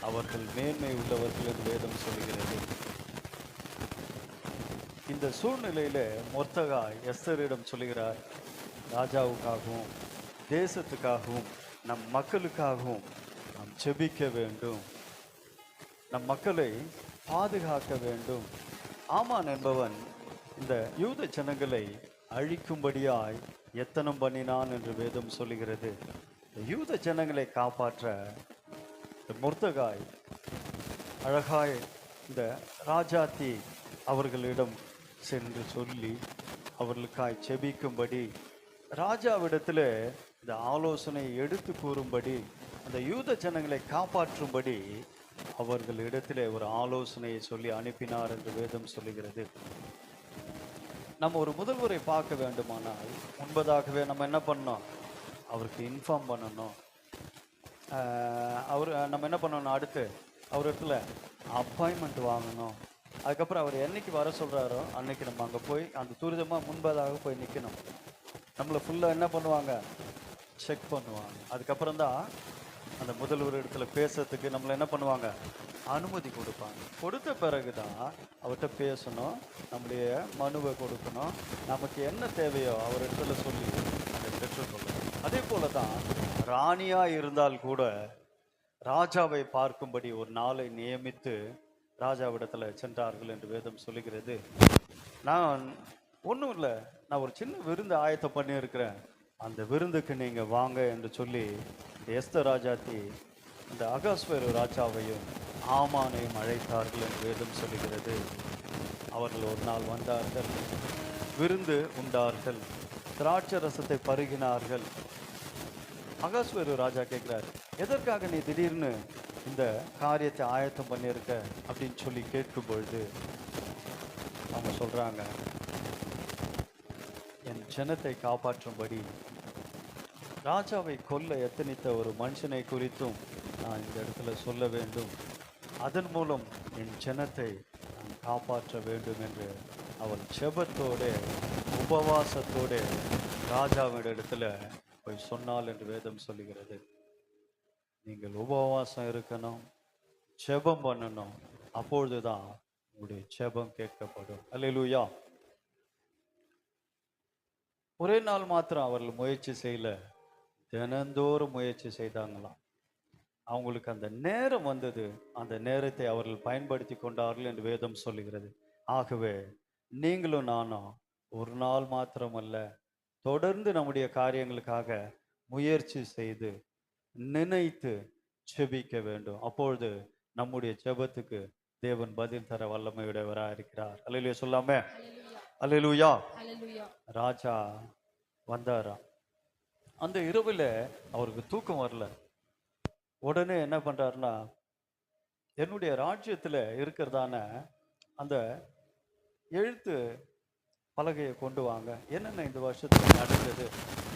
அவர்கள் மேன்மை உள்ளவர்கள் என்று வேதம் சொல்கிறது. இந்த சூழ்நிலையில மொர்தெகாய் எஸ்தரிடம் சொல்கிறார், ராஜாவுக்காகவும் தேசத்துக்காகவும் நம் மக்களுக்காகவும் நாம் ஜெபிக்க வேண்டும், நம் மக்களை பாதுகாக்க வேண்டும். ஆமான் என்பவன் இந்த யூத ஜனங்களை அழிக்கும்படியாய் எத்தனம் பண்ணினான் என்று வேதம் சொல்லுகிறது. யூத ஜனங்களை காப்பாற்ற மொர்தெகாய் அழகாய் இந்த ராஜாத்தி அவர்களிடம் சென்று சொல்லி அவர்களுக்காய் செபிக்கும்படி, ராஜாவிடத்தில் இந்த ஆலோசனை எடுத்து கூறும்படி, அந்த யூத ஜனங்களை காப்பாற்றும்படி அவர்களிடத்தில் ஒரு ஆலோசனையை சொல்லி அனுப்பினார் என்று வேதம் சொல்லுகிறது. நம்ம ஒரு முதல்வரை பார்க்க வேண்டுமானால் முன்பதாகவே நம்ம என்ன பண்ணணும்? அவருக்கு இன்ஃபார்ம் பண்ணணும். அவர் நம்ம என்ன பண்ணணும்? அடுத்து அவர் இடத்துல அப்பாயின்மெண்ட் வாங்கணும். அதுக்கப்புறம் அவர் என்னைக்கு வர சொல்கிறாரோ அன்னைக்கு நம்ம அங்கே போய் அந்த துரிதமாக முன்பதாக போய் நிற்கணும். நம்மளை ஃபுல்லாக என்ன பண்ணுவாங்க? செக் பண்ணுவாங்க. அதுக்கப்புறம் தான் அந்த முதல்வர் இடத்துல பேசுறதுக்கு நம்மளை என்ன பண்ணுவாங்க? அனுமதி கொடுப்பாங்க. கொடுத்த பிறகு தான் அவர்கிட்ட பேசணும், நம்முடைய மனுவை கொடுக்கணும், நமக்கு என்ன தேவையோ அவர் இடத்துல சொல்லி அதை பெற்றுக்கொள்ளணும். அதே போல தான் ராணியாக இருந்தால் கூட ராஜாவை பார்க்கும்படி ஒரு நாளை நியமித்து ராஜாவிடத்தில் சென்றார்கள் என்று வேதம் சொல்லுகிறது. நான் ஒன்றும் இல்லை, நான் ஒரு சின்ன விருந்து ஆயத்தம் பண்ணியிருக்கிறேன், அந்த விருந்துக்கு நீங்கள் வாங்க என்று சொல்லி எஸ்தர் ராஜாத்தி இந்த அகாஸ்வேரு ராஜாவையும் ஆமானையும் அழைத்தார்கள் என்று வேதம் சொல்லுகிறது. அவர்கள் ஒரு நாள் வந்தார்கள், விருந்து உண்டார்கள், திராட்சை ரசத்தை பருகினார்கள். அகாஸ்வேரு ராஜா கேட்கிறார், எதற்காக நீ திடீர்னு இந்த காரியத்தை ஆயத்தம் பண்ணியிருக்க அப்படின்னு சொல்லி கேட்கும் பொழுது அவங்க சொல்றாங்க, என் ஜனத்தை காப்பாற்றும்படி ராஜாவை கொல்ல எத்தனித்த ஒரு மனுஷனை குறித்தும் நான் இந்த இடத்துல சொல்ல வேண்டும், அதன் மூலம் என் ஜனத்தை நான் காப்பாற்ற வேண்டும் என்று அவள் ஜெபத்தோடு உபவாசத்தோடு ராஜாவின் இடத்துல போய் சொன்னாள் என்று வேதம் சொல்லுகிறது. நீங்கள் உபவாசம் இருக்கணும், ஜெபம் பண்ணணும், அப்பொழுதுதான் உங்களுடைய ஜெபம் கேட்கப்படும். அல்லேலூயா. ஒரே நாள் மாத்திரம் அவர்கள் முயற்சி செய்யல, தினந்தோறும் முயற்சி செய்தாங்களாம். அவங்களுக்கு அந்த நேரம் வந்தது, அந்த நேரத்தை அவர்கள் பயன்படுத்தி கொண்டார்கள் என்று வேதம் சொல்லுகிறது. ஆகவே நீங்களும் நானும் ஒரு நாள் மாத்திரமல்ல, தொடர்ந்து நம்முடைய காரியங்களுக்காக முயற்சி செய்து நினைத்து ஜெபிக்க வேண்டும். அப்பொழுது நம்முடைய ஜெபத்துக்கு தேவன் பதில் தர வல்லமையுடையவராக இருக்கிறார். அல்லேலூயா சொல்லாமே. அல்லேலூயா. ராஜா வந்தாராம். அந்த இரவுல அவருக்கு தூக்கம் வரல. உடனே என்ன பண்றாருன்னா, என்னுடைய ராஜ்யத்துல இருக்கிறதான அந்த எழுத்து பலகையை கொண்டு வாங்க, என்னென்ன இந்த வருஷத்துல நடந்தது,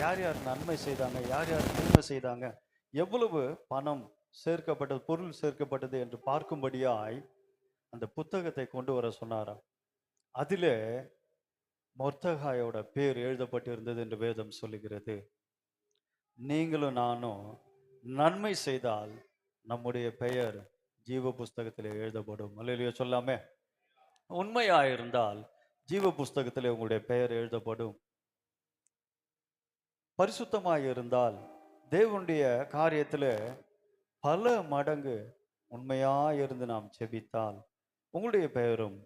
யார் யார் நன்மை செய்தாங்க, யார் யார் தீமை செய்தாங்க, எவ்வளவு பணம் சேர்க்கப்பட்டது, பொருள் சேர்க்கப்பட்டது என்று பார்க்கும்படியாய் அந்த புத்தகத்தை கொண்டு வர சொன்னாராம். அதிலே மொர்தெகாயோட பேர் எழுதப்பட்டிருந்தது என்று வேதம் சொல்லுகிறது. நீங்களும் நானும் நன்மை செய்தால் நம்முடைய பெயர் ஜீவ புஸ்தகத்தில் எழுதப்படும். அல்லேலூயா சொல்லாமே. உண்மையாயிருந்தால் ஜீவ புஸ்தகத்தில் உங்களுடைய பெயர் எழுதப்படும். பரிசுத்தமாயிருந்தால் தேவனுடைய காரியத்தில் பல மடங்கு உண்மையாயிருந்து நாம் செபித்தால் உங்களுடைய பெயரும்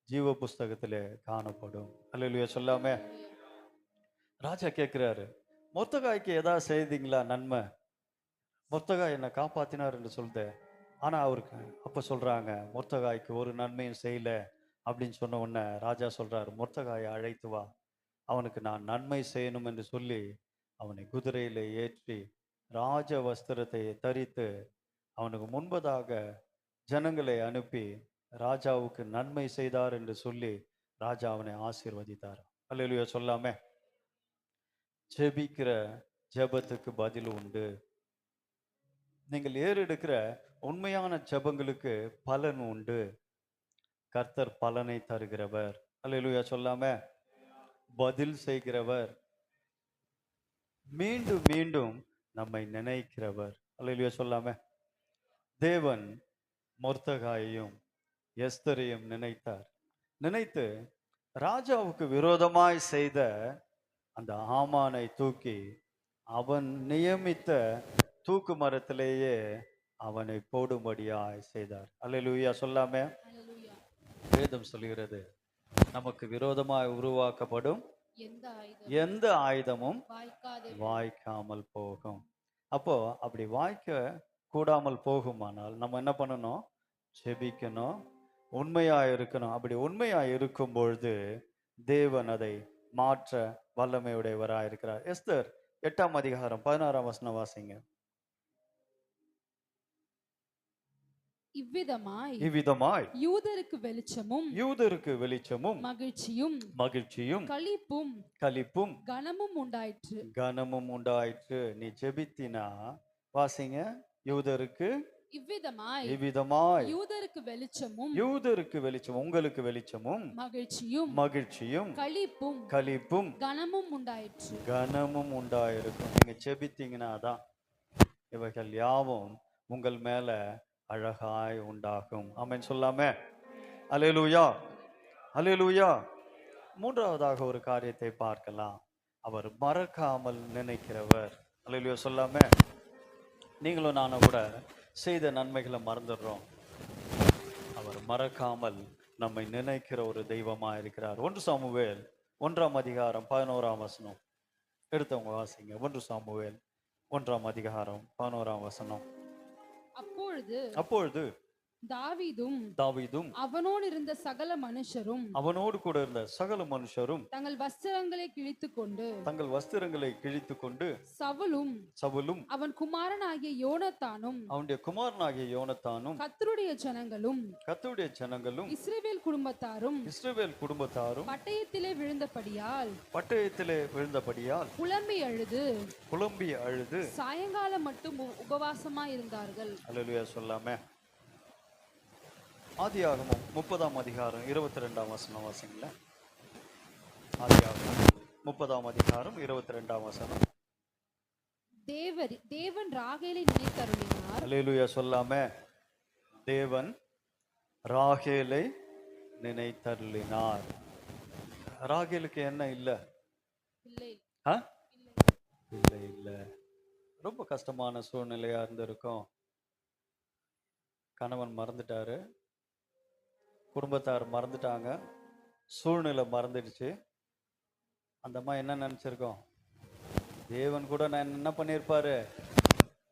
ஜீவ புஸ்தகத்தில் காணப்படும். அல்லேலூயா சொல்லாமே. ராஜா கேட்கிறாரு, மொர்தெகாய்க்கு ஏதாவது செய்தீங்களா நன்மை? மொர்தெகாய் என்னை காப்பாத்தினார் என்று சொல்லுது. ஆனா அவருக்கு அப்ப சொல்றாங்க, மொர்தெகாய்க்கு ஒரு நன்மையும் செய்யல அப்படின்னு சொன்ன உடனே ராஜா சொல்றாரு, மொர்தெகாயை அழைத்து வா, அவனுக்கு நான் நன்மை செய்யணும் என்று சொல்லி அவனை குதிரையில ஏற்றி ராஜ வஸ்திரத்தை தரித்து அவனுக்கு முன்பதாக ஜனங்களை அனுப்பி ராஜாவுக்கு நன்மை செய்தார் என்று சொல்லி ராஜா அவனை ஆசீர்வதித்தார். அல்லேலூயா சொல்லாமே. ஜெபிக்கிற ஜெபத்துக்கு பதில் உண்டு. நீங்கள் ஏறெடுக்கிற உண்மையான ஜெபங்களுக்கு பலன் உண்டு. கர்த்தர் பலனை தருகிறவர். அல்லேலூயா சொல்லாமே. பதில் செய்கிறவர், மீண்டும் மீண்டும் நம்மை நினைக்கிறவர். அல்லேலூயா சொல்லாமே. தேவன் மொர்தெகாயையும் எஸ்தரையும் நினைத்தார். நினைத்து ராஜாவுக்கு விரோதமாய் செய்த அந்த ஆமானை தூக்கி அவன் நியமித்த தூக்கு மரத்திலேயே அவனை போடும்படியாய் செய்தார். அல்லேலூயா சொல்லாமே. வேதம் சொல்கிறது, நமக்கு விரோதமாய் உருவாக்கப்படும் எந்த ஆயுதமும் வாய்க்காமல் போகும். அப்போ அப்படி வாய்க்க கூடாமல் போகுமானால் நம்ம என்ன பண்ணணும்? ஜெபிக்கணும், உண்மையா இருக்கணும். அப்படி உண்மையா இருக்கும் பொழுது தேவன் அதை மாற்ற வல்லமையுடையவராக இருக்கிறார். எஸ்தர் 8ஆம் அதிகாரம் 16ஆம் வசனம் வாசிங்க. இவ்விதமாய் யூதருக்கு வெளிச்சமும் யூதருக்கு வெளிச்சமும் மகிழ்ச்சியும் களிப்பும் கனமும் உண்டாயிற்று. நீ ஜெபித்தினா வாசிங்க. யூதருக்கு இவ்விதமாய் யூதருக்கு வெளிச்சம், உங்களுக்கு வெளிச்சமும் மகிழ்ச்சியும் களிப்பும் கனமும் உண்டாயிருக்கும். நீங்க ஜெபித்தீங்கன்னா தான் இவைகள் யாவும் உங்கள் மேல அழகாய் உண்டாகும். ஆமென் சொல்லாமே. அல்லேலூயா, அல்லேலூயா. மூன்றாவதாக ஒரு காரியத்தை பார்க்கலாம். அவர் மறக்காமல் நினைக்கிறவர். அல்லேலூயா சொல்லாமே. நீங்களும் நானும் கூட செய்த நன்மைகளை மறந்துடுறோம். அவர் மறக்காமல் நம்மை நினைக்கிற ஒரு தெய்வமா இருக்கிறார். 1 சாமுவேல் 1ஆம் அதிகாரம் 11ஆம் வசனம் எடுத்தவங்க வாசிங்க. 1 சாமுவேல் 1ஆம் அதிகாரம் 11ஆம் வசனம். அப்பொழுது தாவீதும் அவனோடு இருந்த சகல மனுஷரும் அவனோடு கூட இருந்த சகல மனுஷரும் தங்கள் வஸ்திரங்களை கிழித்துக்கொண்டு சவுலும் அவன் குமாரனாகிய யோனத்தானும் கர்த்தருடைய ஜனங்களும் இஸ்ரவேல் குடும்பத்தாரும் பட்டயத்திலே விழுந்தபடியால் புலம்பி அழுது சாயங்காலம் மட்டும் உபவாசமாய் இருந்தார்கள். அல்லேலூயா சொல்லாமே. ஆதியாகமம் 30ஆம் அதிகாரம் 22ஆம் வசனம் வாசிங்களேன். ஆதியாகமம் 30ஆம் அதிகாரம் 22ஆம் வசனம். தேவன் ராகேலை நினைத்தருளினார். அல்லேலூயா சொல்லாமே. தேவன் ராகேலை நினைத்தருளினார். ராகேலுக்கு என்ன இல்ல? இல்ல. ரொம்ப கஷ்டமான சூழ்நிலையா இருந்திருக்கும். கணவன் மறந்துட்டாரு, குடும்பத்தார் மறந்துட்டாங்க, சூழ்நிலை மறந்துடுச்சு. அந்த அம்மா என்ன நினைச்சிருக்கோம்? தேவன் கூட நான் என்ன பண்ணியிருப்பாரு?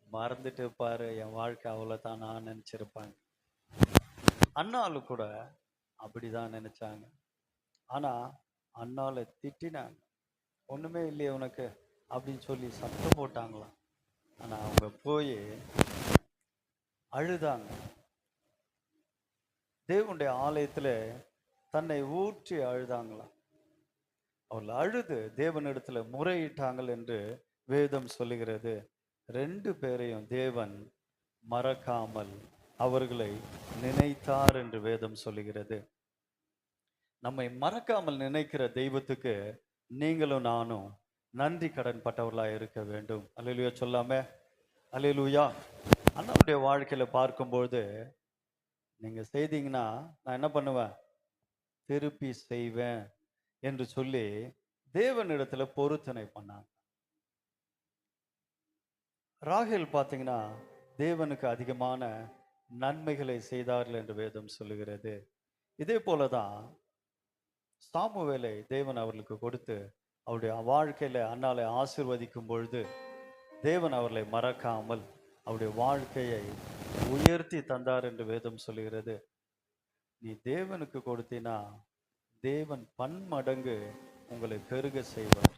மறந்துட்டு இருப்பாரு, என் வாழ்க்கை அவ்வளோதான் நான் நினைச்சிருப்பாங்க. அண்ணாலு கூட அப்படிதான் நினைச்சாங்க. ஆனா அண்ணால திட்டினாங்க. ஒண்ணுமே இல்லையே உனக்கு அப்படின்னு சொல்லி சத்தம் போட்டாங்களாம். ஆனா அவங்க போய் அழுதாங்க. தேவனுடைய ஆலயத்துல தன்னை ஊற்றி அழுதாங்களாம். அவர்கள் அழுது தேவனிடத்துல முறையிட்டாங்கள் என்று வேதம் சொல்லுகிறது. 2 பேரையும் தேவன் மறக்காமல் அவர்களை நினைத்தார் என்று வேதம் சொல்லுகிறது. நம்மை மறக்காமல் நினைக்கிற தெய்வத்துக்கு நீங்களும் நானும் நன்றி கடன் பட்டவர்களாக இருக்க வேண்டும். அல்லேலூயா சொல்லாமே. அல்லேலூயா. அண்ணாவுடைய வாழ்க்கையில பார்க்கும்போது நீங்க செய்தீங்கன்னா நான் என்ன பண்ணுவேன்? திருப்பி செய்வேன் என்று சொல்லி தேவனிடத்துல பொருத்தனை பண்ணாங்க. ராகேல் பார்த்தீங்கன்னா தேவனுக்கு அதிகமான நன்மைகளை செய்தார்கள் என்று வேதம் சொல்லுகிறது. இதே போலதான் சாமுவேலை தேவன் அவர்களுக்கு கொடுத்து அவருடைய வாழ்க்கையில அண்ணாலை ஆசீர்வதிக்கும் பொழுது தேவன் அவர்களை மறக்காமல் அவருடைய வாழ்க்கையை உயர்த்தி தந்தார் என்று வேதம் சொல்லுகிறது. நீ தேவனுக்கு கொடுத்தினா தேவன் பன்மடங்கு உங்களை பெருக செய்வார்.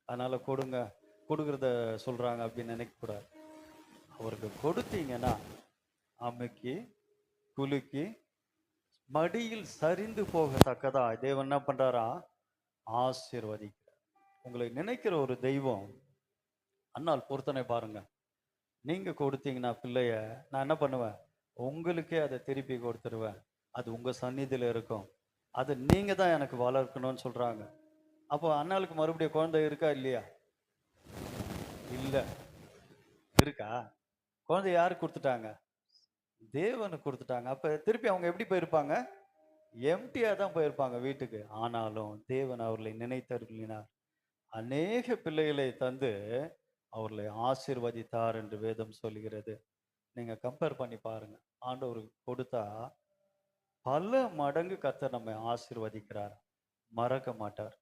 அதனால கொடுக்கிறத சொல்றாங்க அப்படின்னு நினைக்க கூடாது. அவருக்கு கொடுத்தீங்கன்னா அமுக்கி குலுக்கி மடியில் சரிந்து போகத்தக்கதா தேவன் என்ன பண்றாரா? ஆசீர்வதிக்கிறார். உங்களை நினைக்கிற ஒரு தெய்வம். அண்ணால் பொருத்தனை பாருங்க. நீங்க கொடுத்தீங்கன்னா பிள்ளைய நான் என்ன பண்ணுவேன்? உங்களுக்கே அதை திருப்பி கொடுத்துருவேன். அது உங்க சந்நிதியில இருக்கும். அது நீங்க தான் எனக்கு வளர்க்கணும்னு சொல்றாங்க. அப்போ அண்ணாளுக்கு மறுபடியும் குழந்தை இருக்கா இல்லையா? இல்ல. இருக்கா? குழந்தை யாருக்கு கொடுத்துட்டாங்க? தேவனுக்கு கொடுத்துட்டாங்க. அப்ப திருப்பி அவங்க எப்படி போயிருப்பாங்க? எம்டியா தான் போயிருப்பாங்க வீட்டுக்கு. ஆனாலும் தேவன் அவர்களை நினைத்தருளினார். அநேக பிள்ளைகளை தந்து அவர்களை ஆசீர்வதித்தார் என்று வேதம் சொல்லுகிறது. நீங்க கம்பேர் பண்ணி பாருங்க. ஆண்டவருக்கு கொடுத்தா பல மடங்கு கர்த்தர் நம்மை ஆசீர்வதிக்கிறார், மறக்க மாட்டார்.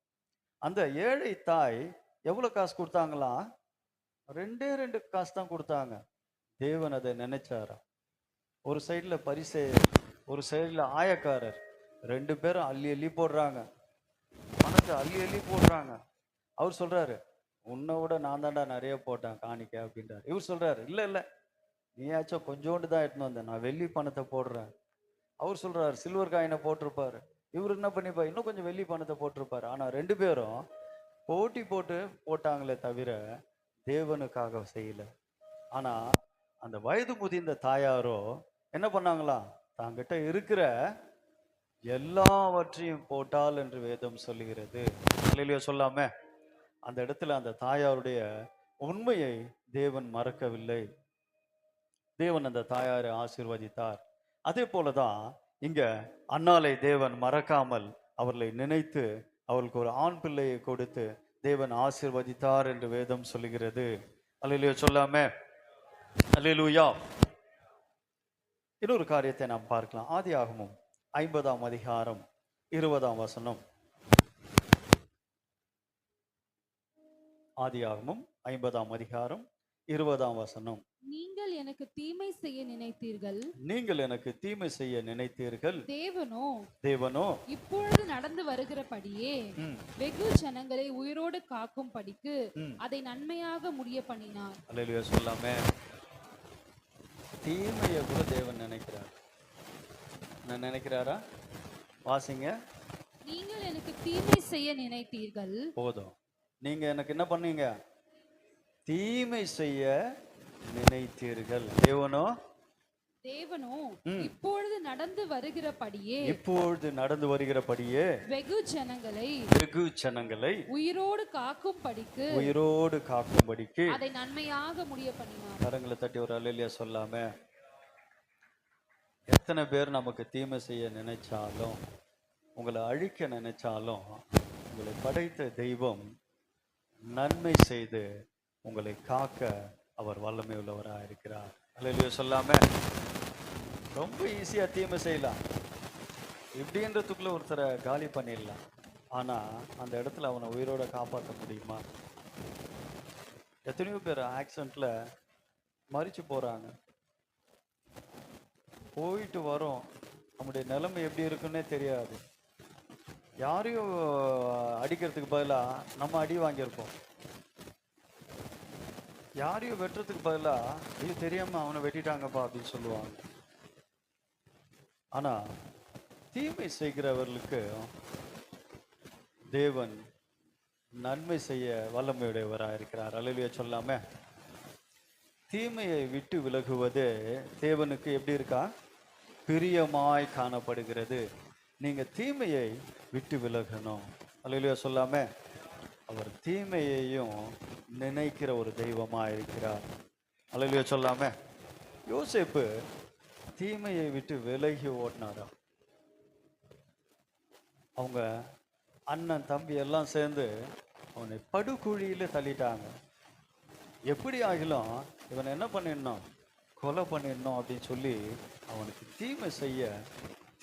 அந்த ஏழை தாய் எவ்வளவு காசு கொடுத்தாங்களாம்? 2 காசு தான் கொடுத்தாங்க. தேவன் அதை நினைச்சாரா? ஒரு சைடுல பரிசேயர், ஒரு சைடுல ஆயக்காரர், 2 பேரும் அள்ளி அள்ளி போடுறாங்க, பணத்தை அள்ளி அள்ளி போடுறாங்க. அவர் சொல்றாரு, உன்னை விட நான் தாண்டா நிறைய போட்டேன் காணிக்க அப்படின்றார். இவர் சொல்றாரு, இல்ல இல்ல நீயாச்சும் கொஞ்சோண்டு தான் எடுத்துன்னு வந்த, நான் வெள்ளி பணத்தை போடுறேன். அவர் சொல்றாரு சில்வர் காயினை போட்டிருப்பாரு. இவர் என்ன பண்ணிப்பா, இன்னும் கொஞ்சம் வெள்ளி பணத்தை போட்டிருப்பாரு. ஆனா 2 பேரும் போட்டி போட்டு போட்டாங்களே தவிர தேவனுக்காக செய்யல. ஆனா அந்த வயது முதிர்ந்த தாயாரோ என்ன பண்ணாங்களாம், தாங்கிட்ட இருக்கிற எல்லாவற்றையும் போட்டால் என்று வேதம் சொல்லுகிறது. அல்லேலூயா சொல்லாம அந்த இடத்துல அந்த தாயாருடைய உண்மையை தேவன் மறக்கவில்லை. தேவன் அந்த தாயாரை ஆசீர்வதித்தார். அதே போலதான் இங்க அன்னாளை தேவன் மறக்காமல் அவர்களை நினைத்து அவளுக்கு ஒரு ஆண் பிள்ளையை கொடுத்து தேவன் ஆசீர்வதித்தார் என்று வேதம் சொல்லுகிறது. அல்லேலூயா சொல்லாம அல்லேலூயா. இன்னொரு காரியத்தை நாம் பார்க்கலாம். ஆதியாகமம் 50ஆம் அதிகாரம் 20ஆம் வசனம். ஆதியாகமம் 50ஆம் அதிகாரம் 20ஆம் வசனம். நீங்கள் எனக்கு தீமை செய்ய நினைத்தீர்கள், நீங்கள் எனக்கு தீமை செய்ய நினைத்தீர்கள், தேவனோ இப்பொழுது நடந்து வருகிறபடியே வெகு ஜனங்களை உயிரோடு காக்கும் படிக்கு அதை நன்மையாக முடிய பண்ணினார். அல்லேலூயா சொல்லாமே. தீமையை கூட தேவன் நினைக்கிறார். நான் நினைக்கிறாரா? வாசிங்க. நீங்கள் எனக்கு தீமை செய்ய நினைத்தீர்கள். போதும். நீங்க எனக்கு என்ன பண்ணீங்க? தீமை செய்ய நினைத்தீர்கள். தேவனோ இப்பொழுது நடந்து வருகிறபடியே வெகு ஜனங்களை உயிரோடு காக்கும்படிக்கு அதை நன்மையாக முடிய பண்ணினார். கரங்களை தட்டி ஒரு அல்லேலூயா சொல்லாம. எத்தனை பேர் நமக்கு தீமை செய்ய நினைச்சாலும், உங்களை அழிக்க நினைச்சாலும், உங்களை படைத்த தெய்வம் நன்மை செய்து உங்களை காக்க அவர் வல்லமை உள்ளவராக இருக்கிறார். அல்லேலூயா சொல்லாம. ரொம்ப ஈஸியா தீமை செய்யலாம், இப்படின்றதுக்குள்ள ஒருத்தரை காலி பண்ணிடலாம். ஆனா அந்த இடத்துல அவனை உயிரோட காப்பாற்ற முடியுமா? எத்தனையோ பேர் ஆக்சிடென்ட்ல மரிச்சு போறாங்க. போயிட்டு வரோம், நம்முடைய நிலைமை எப்படி இருக்குன்னே தெரியாது. யாரையும் அடிக்கிறதுக்கு பதிலா நம்ம அடி வாங்கியிருப்போம். யாரையும் வெட்டுறதுக்கு பதிலா இது தெரியாம அவனை வெட்டிட்டாங்கப்பா அப்படின்னு சொல்லுவாங்க. ஆனா தீமை செய்கிறவர்களுக்கு தேவன் நன்மை செய்ய வல்லமையுடையவராக இருக்கிறார். அல்லேலூயா சொல்லாம. தீமையை விட்டு விலகுவது தேவனுக்கு எப்படி இருக்கா? பிரியமாய் காணப்படுகிறது. நீங்க தீமையை விட்டு விலகணும். அல்லேலூயா சொல்லாம. அவர் தீமையையும் நினைக்கிற ஒரு தெய்வமா இருக்கிறார். அல்லேலூயா சொல்லாம. யோசேப்பு தீமையை விட்டு விலகி ஓடினாரா? அவங்க அண்ணன் தம்பி எல்லாம் சேர்ந்து அவனை படுகுழியில தள்ளிட்டாங்க. எப்படி ஆகிலும் இவனை என்ன பண்ணிடணும், கொலை பண்ணிடணும் அப்படின்னு சொல்லி அவனுக்கு தீமை செய்ய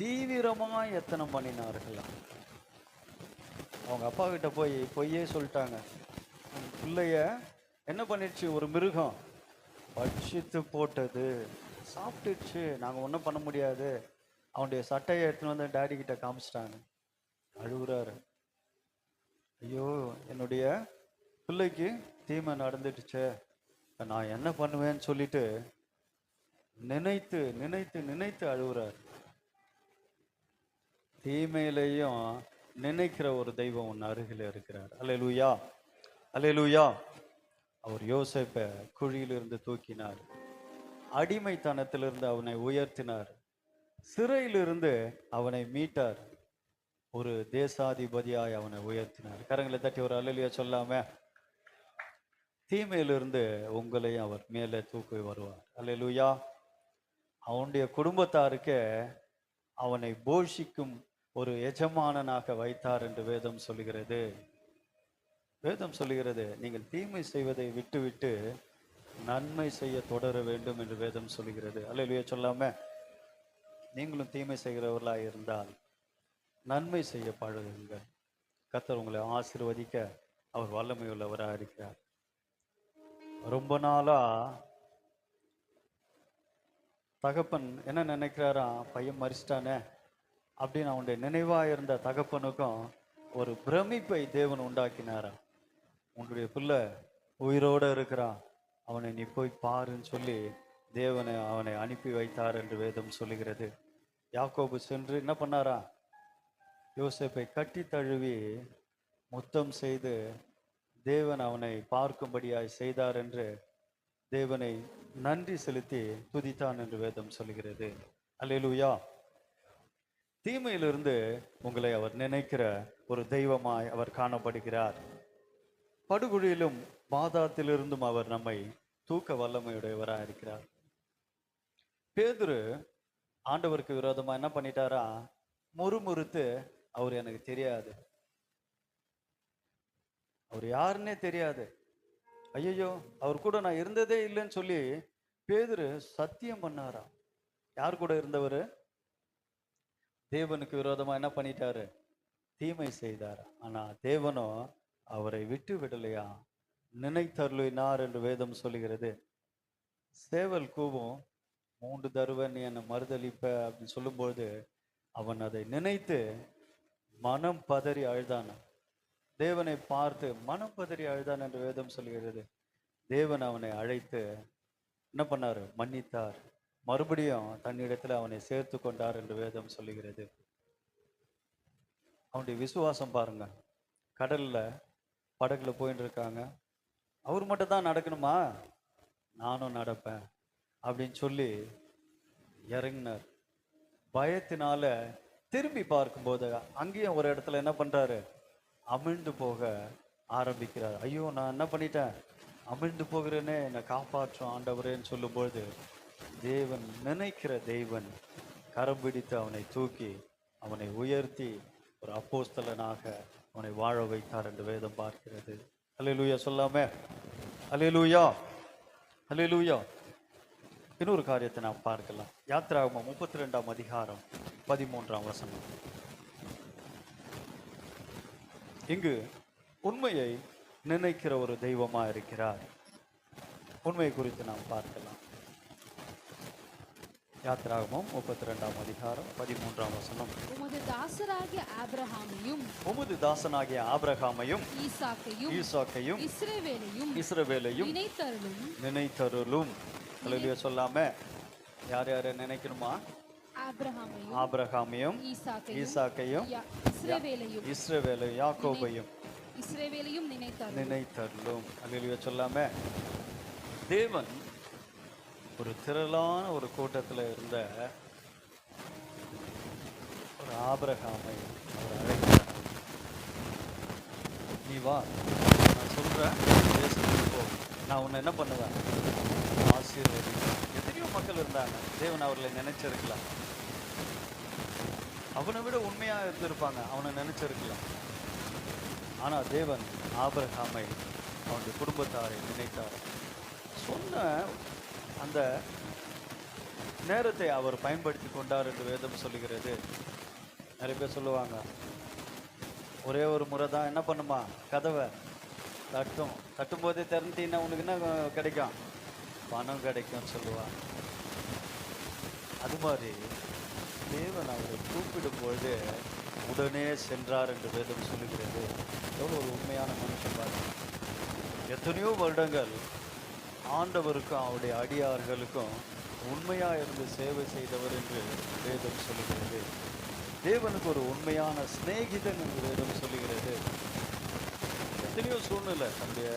தீவிரமா எத்தனை பண்ணினார்களாம். அவங்க அப்பா கிட்ட போய் பொய்யே சொல்லிட்டாங்க. பிள்ளைய என்ன பண்ணிடுச்சு, ஒரு மிருகம் பட்சித்து போட்டது, சாப்பிட்டுச்சு, நாங்கள் ஒன்றும் பண்ண முடியாது. அவனுடைய சட்டையை எடுத்துன்னு வந்து டேடி கிட்ட காமிச்சிட்டாங்க. அழுகுறாரு. ஐயோ, என்னுடைய பிள்ளைக்கு தீமை நடந்துடுச்சு, நான் என்ன பண்ணுவேன்னு சொல்லிட்டு நினைத்து நினைத்து நினைத்து அழுகுறாரு. தீமையிலையும் நினைக்கிற ஒரு தெய்வம் ஒன்று அருகில் இருக்கிறார். அல்லேலூயா அல்லேலூயா. அவர் யோசேப்பை குழியிலிருந்து தூக்கினார், அடிமைத்தனத்திலிருந்து அவனை உயர்த்தினார், சிறையிலிருந்து அவனை மீட்டார், ஒரு தேசாதிபதியாய் அவனை உயர்த்தினார். கரங்களை தட்டி ஒரு அல்லேலூயா சொல்லாம. தீமையிலிருந்து உங்களையும் அவர் மேலே தூக்கி வருவார். அல்லேலூயா. அவனுடைய குடும்பத்தாருக்கு அவனை போஷிக்கும் ஒரு எஜமானனாக வைத்தார் என்று வேதம் சொல்லுகிறது. வேதம் சொல்லுகிறது, நீங்கள் தீமை செய்வதை விட்டுவிட்டு நன்மை செய்ய தொடர வேண்டும் என்று வேதம் சொல்லுகிறது. அல்லேலூயா சொல்லாம. நீங்களும் தீமை செய்கிறவர்களாக இருந்தால் நன்மை செய்ய பழகுங்கள். கர்த்தர் உங்களை ஆசீர்வதிக்க அவர் வல்லமை உள்ளவராக இருக்கிறார். ரொம்ப நாளா தகப்பன் என்ன நினைக்கிறாரா, பையன் மரிச்சிட்டானே அப்படின்னு அவனுடைய நினைவாக இருந்த தகப்பனுக்கும் ஒரு பிரமிப்பை தேவன் உண்டாக்கினாரா. உன்னுடைய பிள்ளை உயிரோடு இருக்கிறான், அவனை நீ போய் பாருன்னு சொல்லி தேவனை அவனை அனுப்பி வைத்தார் என்று வேதம் சொல்லுகிறது. யாக்கோபு சென்று என்ன பண்ணாரா? யோசேப்பை கட்டி தழுவி முத்தம் செய்து தேவன் அவனை பார்க்கும்படியாய் செய்தார் என்று தேவனை நன்றி செலுத்தி துதித்தான் என்று வேதம் சொல்லுகிறது. அல்லேலூயா. தீமையிலிருந்து உங்களை அவர் நினைக்கிற ஒரு தெய்வமாய் அவர் காணப்படுகிறார். படுகுழியிலும் பாதாளத்திலிருந்தும் அவர் நம்மை தூக்க வல்லமையுடையவராக இருக்கிறார். பேதுரு ஆண்டவருக்கு விரோதமா என்ன பண்ணிட்டாரா? முறுமுறுத்து, அவர் எனக்கு தெரியாது, அவர் யாருன்னே தெரியாது, ஐயோ அவர் கூட நான் இருந்ததே இல்லைன்னு சொல்லி பேதுரு சத்தியம் பண்ணாரா. யார் கூட இருந்தவர்? தேவனுக்கு விரோதமா என்ன பண்ணிட்டாரு? தீமை செய்தார். ஆனா தேவனோ அவரை விட்டு விடலையா, நினைத்தருளினார் என்று வேதம் சொல்லுகிறது. சேவல் கூவும் 3 தடவை நீ என்னை மறுதளிப்ப அப்படின்னு சொல்லும்போது அவன் அதை நினைத்து மனம் பதறி அழுதான். தேவனை பார்த்து மனம் பதறி அழுதான் என்று வேதம் சொல்லுகிறது. தேவன் அவனை அழைத்து என்ன பண்ணாரு? மன்னித்தார். மறுபடியும் தன்னிடத்தில் அவனை சேர்த்து கொண்டார் என்று வேதம் சொல்லுகிறது. அவனுடைய விசுவாசம் பாருங்க. கடல்ல படகுல போயிட்டு இருக்காங்க. அவர் மட்டும் தான் நடக்கணுமா? நானும் நடப்பேன் அப்படின்னு சொல்லி இறங்கினார். பயத்தினால திரும்பி பார்க்கும்போது அங்கேயும் ஒரு இடத்துல என்ன பண்றாரு? அமிழ்ந்து போக ஆரம்பிக்கிறார். ஐயோ நான் என்ன பண்ணிட்டேன்? அமிழ்ந்து போகிறேனே, என்னை காப்பாற்றும் ஆண்டவரேன்னு சொல்லும்போது தேவன் நினைக்கிற தெய்வன் கரம் பிடித்து அவனை தூக்கி அவனை உயர்த்தி ஒரு அப்போஸ்தலனாக அவனை வாழ வைத்தார் என்று வேதம் பார்க்கிறது. அல்லேலூயா சொல்லாமே. அல்லேலூயா, அல்லேலூயா. இன்னொரு காரியத்தை நாம் பார்க்கலாம். யாத்திராகமம் 32ஆம் அதிகாரம் 13ஆம் வசனம். இங்கு உண்மையை நினைக்கிற ஒரு தெய்வமா இருக்கிறார். உண்மை குறித்து நாம் பார்க்கலாம். யாத்திராகமம் 32ஆம் அதிகாரம் 13ஆம் வசனம். உமது தாசராகிய ஆபிரகாமையும் உமது தாசனாகிய ஆபிரகாமையும் ஈசாக்கையும் இஸ்ரவேலையும் நினைத்தருளும். அல்லேலூயா சொல்லாம. யார் யாரை நினைக்கணுமா? ஆபிரகாமையும் ஈசாக்கையும் இஸ்ரவேலையும் யாக்கோபையும் நினைத்தருளும். அல்லேலூயா சொல்லாம. தேவன் ஒரு திரளான ஒரு கூட்டத்தில் இருந்த ஒரு ஆபிரகாமை அவர் அழைக்கிறார். நீ வா, நான் சொல்றேன், தேசத்துக்கு போ, நான் உன்னை என்ன பண்ணுவேன்? ஆசீர்வதி. எத்தனையோ மக்கள் இருந்தாங்க. தேவன் அவர்களை நினைச்சிருக்கலாம். அவனை விட உண்மையா இருந்திருப்பாங்க, அவனை நினைச்சிருக்கலாம். ஆனா தேவன் ஆபிரகாமை அவனுடைய குடும்பத்தாரை நினைத்தார். சொன்ன அந்த நேரத்தை அவர் பயன்படுத்தி கொண்டார் என்று வேதம் சொல்லுகிறது. நிறைய பேர் சொல்லுவாங்க, ஒரே ஒரு முறை தான் என்ன பண்ணுமா? கதவை தட்டும் போதே திறந்துட்டீங்கன்னா உனக்கு என்ன கிடைக்கும்? பணம் கிடைக்கும்னு சொல்லுவாங்க. அது மாதிரி தேவன் அவரை கூப்பிடும்போது உடனே சென்றார் என்று வேதம் சொல்லுகிறது. எவ்வளோ ஒரு உண்மையான மனுஷன் பாருங்க. எத்தனையோ வருடங்கள் ஆண்டவருக்கும் அவருடைய அடியார்களுக்கும் உண்மையா இருந்து சேவை செய்தவர் என்று வேதம் சொல்லுகிறது. தேவனுக்கு ஒரு உண்மையான சிநேகிதன் என்று வேதம் சொல்லுகிறது. எத்தனையோ சூழ்நிலை தன்னுடைய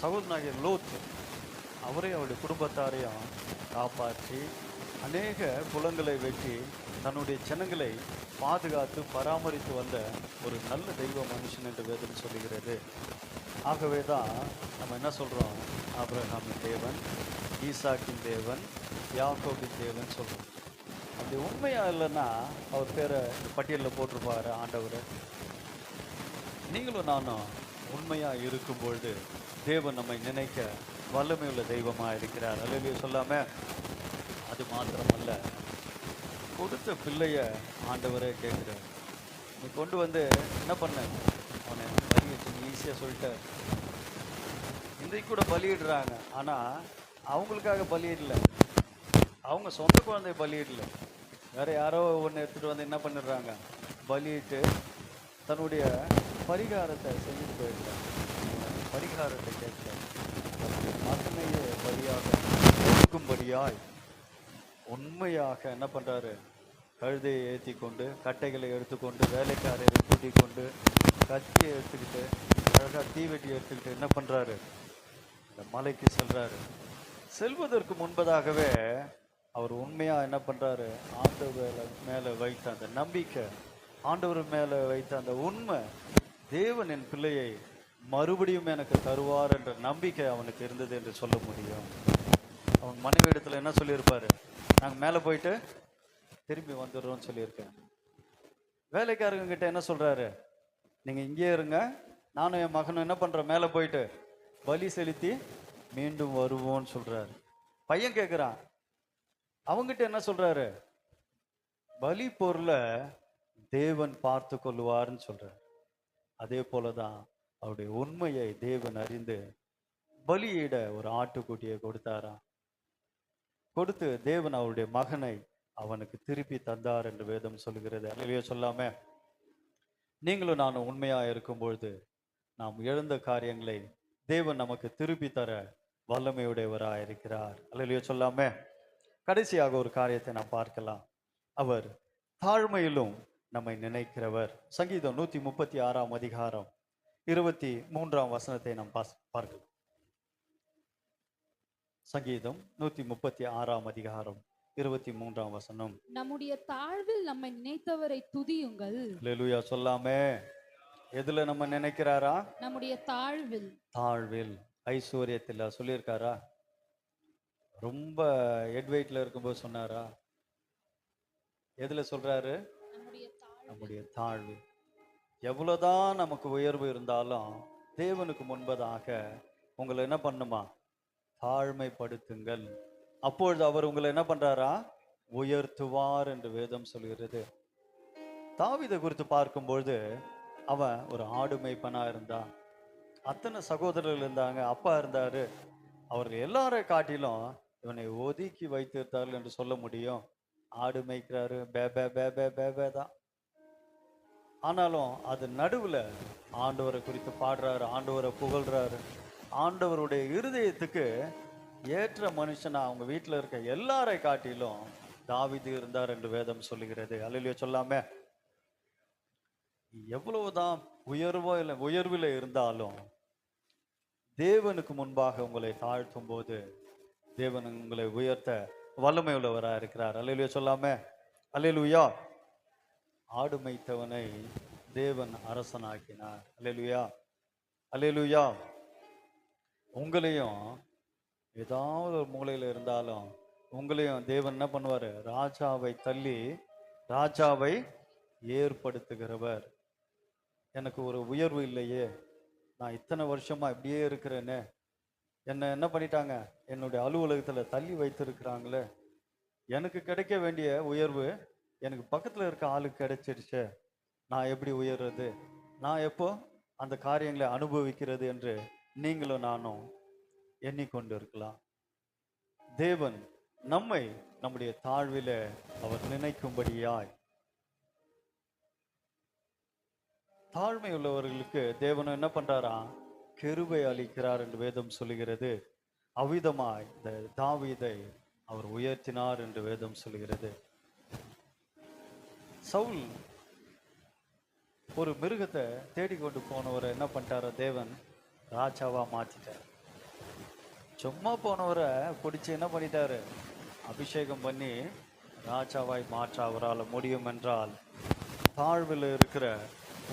சகோதரனாகிய லோத் அவரை அவருடைய குடும்பத்தாரையும் காப்பாற்றி அநேக குளங்களை வெட்டி தன்னுடைய ஜனங்களை பாதுகாத்து பராமரித்து வந்த ஒரு நல்ல தெய்வ மனுஷன் என்று வேதம் சொல்லுகிறது. ஆகவே தான் நம்ம என்ன சொல்கிறோம்? ஆபிரகாமின் தேவன், ஈசாக்கின் தேவன், யாக்கோபின் தேவன் சொல்கிறோம். அப்படி உண்மையாக இல்லைன்னா அவர் பேரை பட்டியலில் போட்டிருப்பார் ஆண்டவர். நீங்களும் நானும் உண்மையாக இருக்கும்பொழுது தேவன் நம்மை நினைக்க வல்லமையுள்ள தெய்வமாக இருக்கிறார். அல்லேலூயா சொல்லாம. அது மாத்திரமல்ல, கொடுத்த பிள்ளைய ஆண்டவரே கேட்குறார். நீ கொண்டு வந்து என்ன பண்ண? அவனை பலியிட்டு ஈஸியாக சொல்லிட்டார். இன்றைக்கு கூட பலியிடுறாங்க. ஆனால் அவங்களுக்காக பலியிடல, அவங்க சொந்த குழந்தைய பலியிடல, வேற யாரோ ஒன்று எடுத்துகிட்டு வந்து என்ன பண்ணிடுறாங்க? பலியிட்டு தன்னுடைய பரிகாரத்தை செஞ்சுட்டு போயிடுறாங்க. பரிகாரத்தை கேட்க அந்த மகனையே பலியாக கொடுக்கும்படியாய் உண்மையாக என்ன பண்றாரு? கழுதையை ஏற்றி கொண்டு, கட்டைகளை எடுத்துக்கொண்டு, வேலைக்காரரை கூட்டிக் கொண்டு, கத்தியை எடுத்துக்கிட்டு, அழகா தீவெட்டி எடுத்துக்கிட்டு என்ன பண்றாரு? இந்த மலைக்கு செல்றாரு. செல்வதற்கு முன்பதாகவே அவர் உண்மையா என்ன பண்றாரு? ஆண்டவர் மேல வைத்த அந்த நம்பிக்கை, ஆண்டவர் மேல வைத்த அந்த உண்மை, தேவன் என் பிள்ளையை மறுபடியும் எனக்கு தருவார் என்ற நம்பிக்கை அவனுக்கு இருந்தது என்று சொல்ல முடியும். அவன் மனைவி இடத்துல என்ன சொல்லியிருப்பாரு? நாங்க மேல போயிட்டு திரும்பி வந்துடுறோம்னு சொல்லியிருக்கேன். வேலைக்காரங்க கிட்ட என்ன சொல்றாரு? நீங்க இங்கே இருங்க, நானும் என் மகனும் என்ன பண்றோம்? மேல போயிட்டு பலி செலுத்தி மீண்டும் வருவோம்னு சொல்றாரு. பையன் கேட்கிறான், அவங்கிட்ட என்ன சொல்றாரு? பலி பொருளை தேவன் பார்த்து கொள்வார்னு சொல்றாரு. அதே போலதான் அவருடைய உண்மையை தேவன் அறிந்து பலியிட ஒரு ஆட்டுக்குட்டியை கொடுத்தாராம். கொடுத்து தேவன் அவருடைய மகனை அவனுக்கு திருப்பி தந்தார் என்று வேதம் சொல்லுகிறது. அல்லையோ சொல்லாம நீங்களும் நானும் உண்மையா இருக்கும் பொழுது நாம் இழந்த காரியங்களை தேவன் நமக்கு திருப்பி தர வல்லமையுடையவராக இருக்கிறார். அல்லையோ சொல்லாம கடைசியாக ஒரு காரியத்தை நாம் பார்க்கலாம். அவர் தாழ்மையிலும் நம்மை நினைக்கிறவர். சங்கீதம் 136 அதிகாரம் 23 வசனத்தை நாம் பார்க்கலாம். சங்கீதம் 136 அதிகாரம் 23 வசனம். நம்முடைய தாழ்வில் நம்மை நினைத்தவரை துதியுங்கள். அல்லேலூயா சொல்லாமே. எதுல நம்ம நினைக்கிறாரா? நம்முடைய தாழ்வில். தாழ்வில், ஐஸ்வர்யத்தில் சொல்லியிருக்காரா? ரொம்ப ஹெட்வெயிட்ல இருக்கும்போது சொன்னாரா? எதுல சொல்றாரு? நம்முடைய தாழ்வு. எவ்வளவுதான் நமக்கு உயர்வு இருந்தாலும் தேவனுக்கு முன்பதாக உங்களை என்ன பண்ணுமா? தாழ்மைப்படுத்துங்கள். அப்பொழுது அவர் உங்களை என்ன பண்றாரா? உயர்த்துவார் என்று வேதம் சொல்கிறது. தாவீதை குறித்து பார்க்கும்பொழுது அவன் ஒரு ஆடு மேய்ப்பனா இருந்தான். அத்தனை சகோதரர்கள் இருந்தாங்க, அப்பா இருந்தாரு. அவர்கள் எல்லாரை காட்டிலும் இவனை ஒதுக்கி வைத்திருத்தார்கள் என்று சொல்ல முடியும். ஆடு மேய்க்கிறாரு, பேபே பேபே பேபே தான். ஆனாலும் அது நடுவுல ஆண்டவரை குறித்து பாடுறாரு, ஆண்டவரை புகழ்றாரு. ஆண்டவருடைய இருதயத்துக்கு ஏற்ற மனுஷனா அவங்க வீட்டுல இருக்க எல்லாரை காட்டிலும் தாவீது இருந்தார் என்று வேதம் சொல்லுகிறது. அல்லேலூயா சொல்லாம எவ்வளவுதான் உயர்வில் இருந்தாலும் தேவனுக்கு முன்பாக உங்களை தாழ்த்தும் போது தேவன் உங்களை உயர்த்த வல்லமை உள்ளவரா இருக்கிறார். அல்லேலூயா சொல்லாம அல்லேலூயா. ஆடு மேய்த்தவனை தேவன் அரசனாக்கினார். அல்லேலூயா அல்லேலூயா. உங்களையும் ஏதாவது ஒரு மூலையில இருந்தாலும் உங்களையும் தேவன் என்ன பண்ணுவாரு? ராஜாவை தள்ளி ராஜாவை ஏற்படுத்துகிறவர். எனக்கு ஒரு உயர்வு இல்லையே, நான் இத்தனை வருஷமா இப்படியே இருக்கிறேன்னு, என்ன என்ன பண்ணிட்டாங்க? என்னுடைய அலுவலகத்துல தள்ளி வைத்திருக்கிறாங்களே, எனக்கு கிடைக்க வேண்டிய உயர்வு எனக்கு பக்கத்துல இருக்க ஆளுக்கு கிடைச்சிருச்சு, நான் எப்படி உயர்றது? நான் எப்போ அந்த காரியங்களை அனுபவிக்கிறது என்று நீங்களும் நானும் எண்ணிக்கொண்டு இருக்கலாம். தேவன் நம்மை நம்முடைய தாழ்வில அவர் நினைக்கும்படியாய், தாழ்மை உள்ளவர்களுக்கு தேவன் என்ன பண்றாரா? கிருபை அளிக்கிறார் என்று வேதம் சொல்லுகிறது. அவ்விதமாய் இந்த தாவீதை அவர் உயர்த்தினார் என்று வேதம் சொல்லுகிறது. சவுல் ஒரு மிருகத்தை தேடிக்கொண்டு போனவரை என்ன பண்ணிட்டார? தேவன் ராஜாவா மாத்திட்டார். சும்மா போனவரை பிடிச்சி என்ன பண்ணிட்டாரு? அபிஷேகம் பண்ணி ராஜாவாய் மாற்ற அவரால் முடியும் என்றால், தாழ்வில் இருக்கிற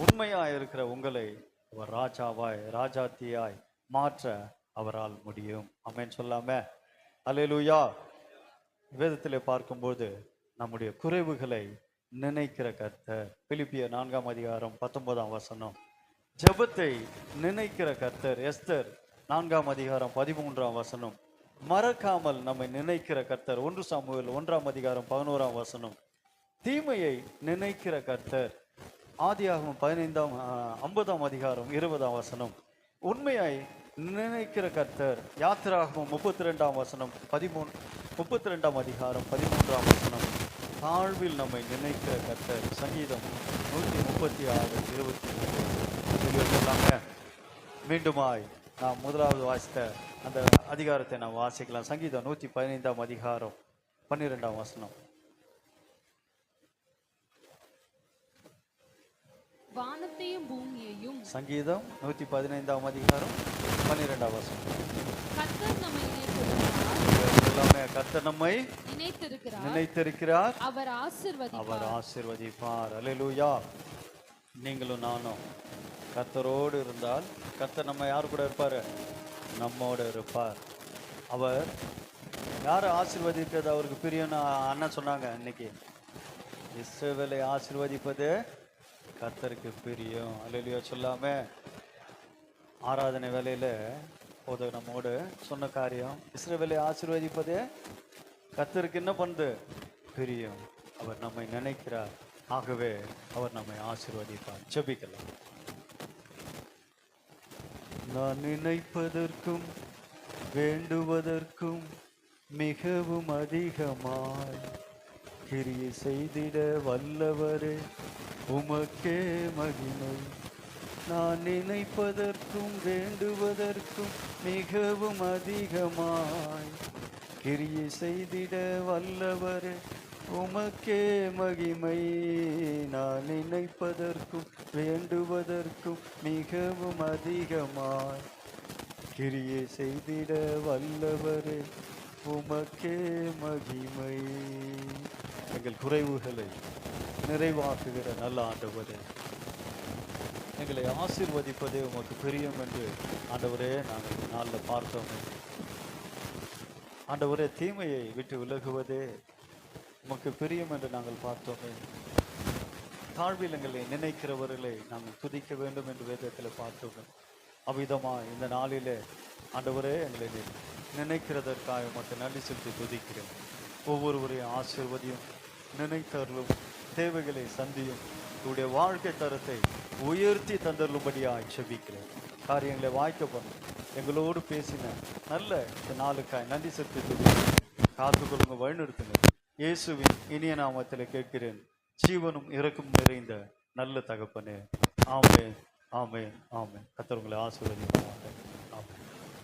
உண்மையா இருக்கிற உங்களை அவர் ராஜாவாய் ராஜாத்தியாய் மாற்ற அவரால் முடியும். ஆமென் சொல்லாம அல்லேலூயா. வேதத்திலே பார்க்கும்போது நம்முடைய குறைவுகளை நினைக்கிற கர்த்தர். பிலிப்பியர் 4 அதிகாரம் 19 வசனம். ஜெபத்தை நினைக்கிற கர்த்தர். எஸ்தர் 4 அதிகாரம் 13 வசனம். மறக்காமல் நம்மை நினைக்கிற கர்த்தர். 1 சாமுவேல் 1 அதிகாரம் 11 வசனம். தீமையை நினைக்கிற கர்த்தர். ஆதியாகமம் 50 அதிகாரம் 20 வசனம். உண்மையாய் நினைக்கிற கர்த்தர். யாத்திராகமம் 32 வசனம் 32 அதிகாரம் 13 வசனம். தாழ்வில் நம்மை நினைக்கிற கர்த்தர். சங்கீதம் 136 23. மீண்டுமாய் நாம் முதலாவது வாசித்த அந்த அதிகாரத்தை நாம் வாசிக்கலாம். சங்கீதம் 115 அதிகாரம் 12 வசனம். வானத்தையும் பூமியையும். சங்கீதம் 115 அதிகாரம் 12 வசனம். கர்த்தர் நம்மை இணைத்திருக்கிறார். எல்லாமே கர்த்தர் நம்மை நினைத்திருக்கிறார். அவர் ஆசீர்வதிப்பார். அல்லேலூயா. நீங்களும் நானும் கர்த்தரோடு இருந்தால் கர்த்தர் நம்ம யார் கூட இருப்பாரு? நம்மோடு இருப்பார். அவர் யாரை ஆசீர்வதிக்கிறது அவருக்கு பிரியம்னு அண்ணன் சொன்னாங்க இன்னைக்கு. இஸ்ரவேலை ஆசீர்வதிப்பது கர்த்தருக்கு பிரியம். அல்லேலூயா சொல்லாம ஆராதனை வேலையில போது நம்மோடு சொன்ன காரியம், இஸ்ரவேலை ஆசீர்வதிப்பது கர்த்தருக்கு என்ன பண்ணுது? பிரியம். அவர் நம்மை நினைக்கிறார், ஆகவே அவர் நம்மை ஆசீர்வதிப்பார். ஜெபிக்கலாம். நான் நினைப்பதற்கும் வேண்டுவதற்கும் மிகவும் அதிகமாய் கிரியை செய்திட வல்லவரே உமக்கே மகிமை. நான் நினைப்பதற்கும் வேண்டுவதற்கும் மிகவும் அதிகமாய் கிரியை செய்திட வல்லவரே உமக்கே மகிமை. நான் நினைப்பதற்கும் வேண்டுவதற்கும் மிகவும் அதிகமாய் கிரியை செய்திட வல்லவரே உமக்கே மகிமை. எங்கள் குறைவுகளை நிறைவாக்குகிற நல்ல ஆண்டவரே, எங்களை ஆசீர்வதிப்பதே உமக்கு பிரியம் என்று ஆண்டவரே நாங்கள் நாளில் பார்த்தோம். ஆண்டவரே, தீமையை விட்டு விலகுவதே உமக்கு பிரியம் என்று நாங்கள் பார்த்தோமே. தாழ்வில் எங்களை நினைக்கிறவர்களை நாங்கள் துதிக்க வேண்டும் என்று வேதத்தில் பார்த்தோமே. அவ்விதமா இந்த நாளிலே ஆண்டவரே எங்களை நினைக்கிறதற்காக உமக்கு நன்றி செலுத்தி துதிக்கிறேன். ஒவ்வொருவரையும் ஆசீர்வதியும், நினைத்தருளும், தேவைகளை சந்தியும், உடைய வாழ்க்கை தரத்தை உயர்த்தி தந்தருளும்படியாக ஜெபிக்கிறேன். காரியங்களை வாய்க்க பண்ணும் எங்களோடு பேசின நல்ல இந்த நாளுக்காய் நன்றி செலுத்தி துதிக்கிறேன். காத்துக்கொள்ளுங்க, வழிநடத்துங்க. இயேசுவின் இனிய நாமத்தில் கேட்கிறேன், ஜீவனும் இறக்கும் நிறைந்த நல்ல தகப்பனே. ஆமென், ஆமென், ஆமென். கர்த்தர் உங்களை ஆசீர்வதிப்பாராக. ஆமென்.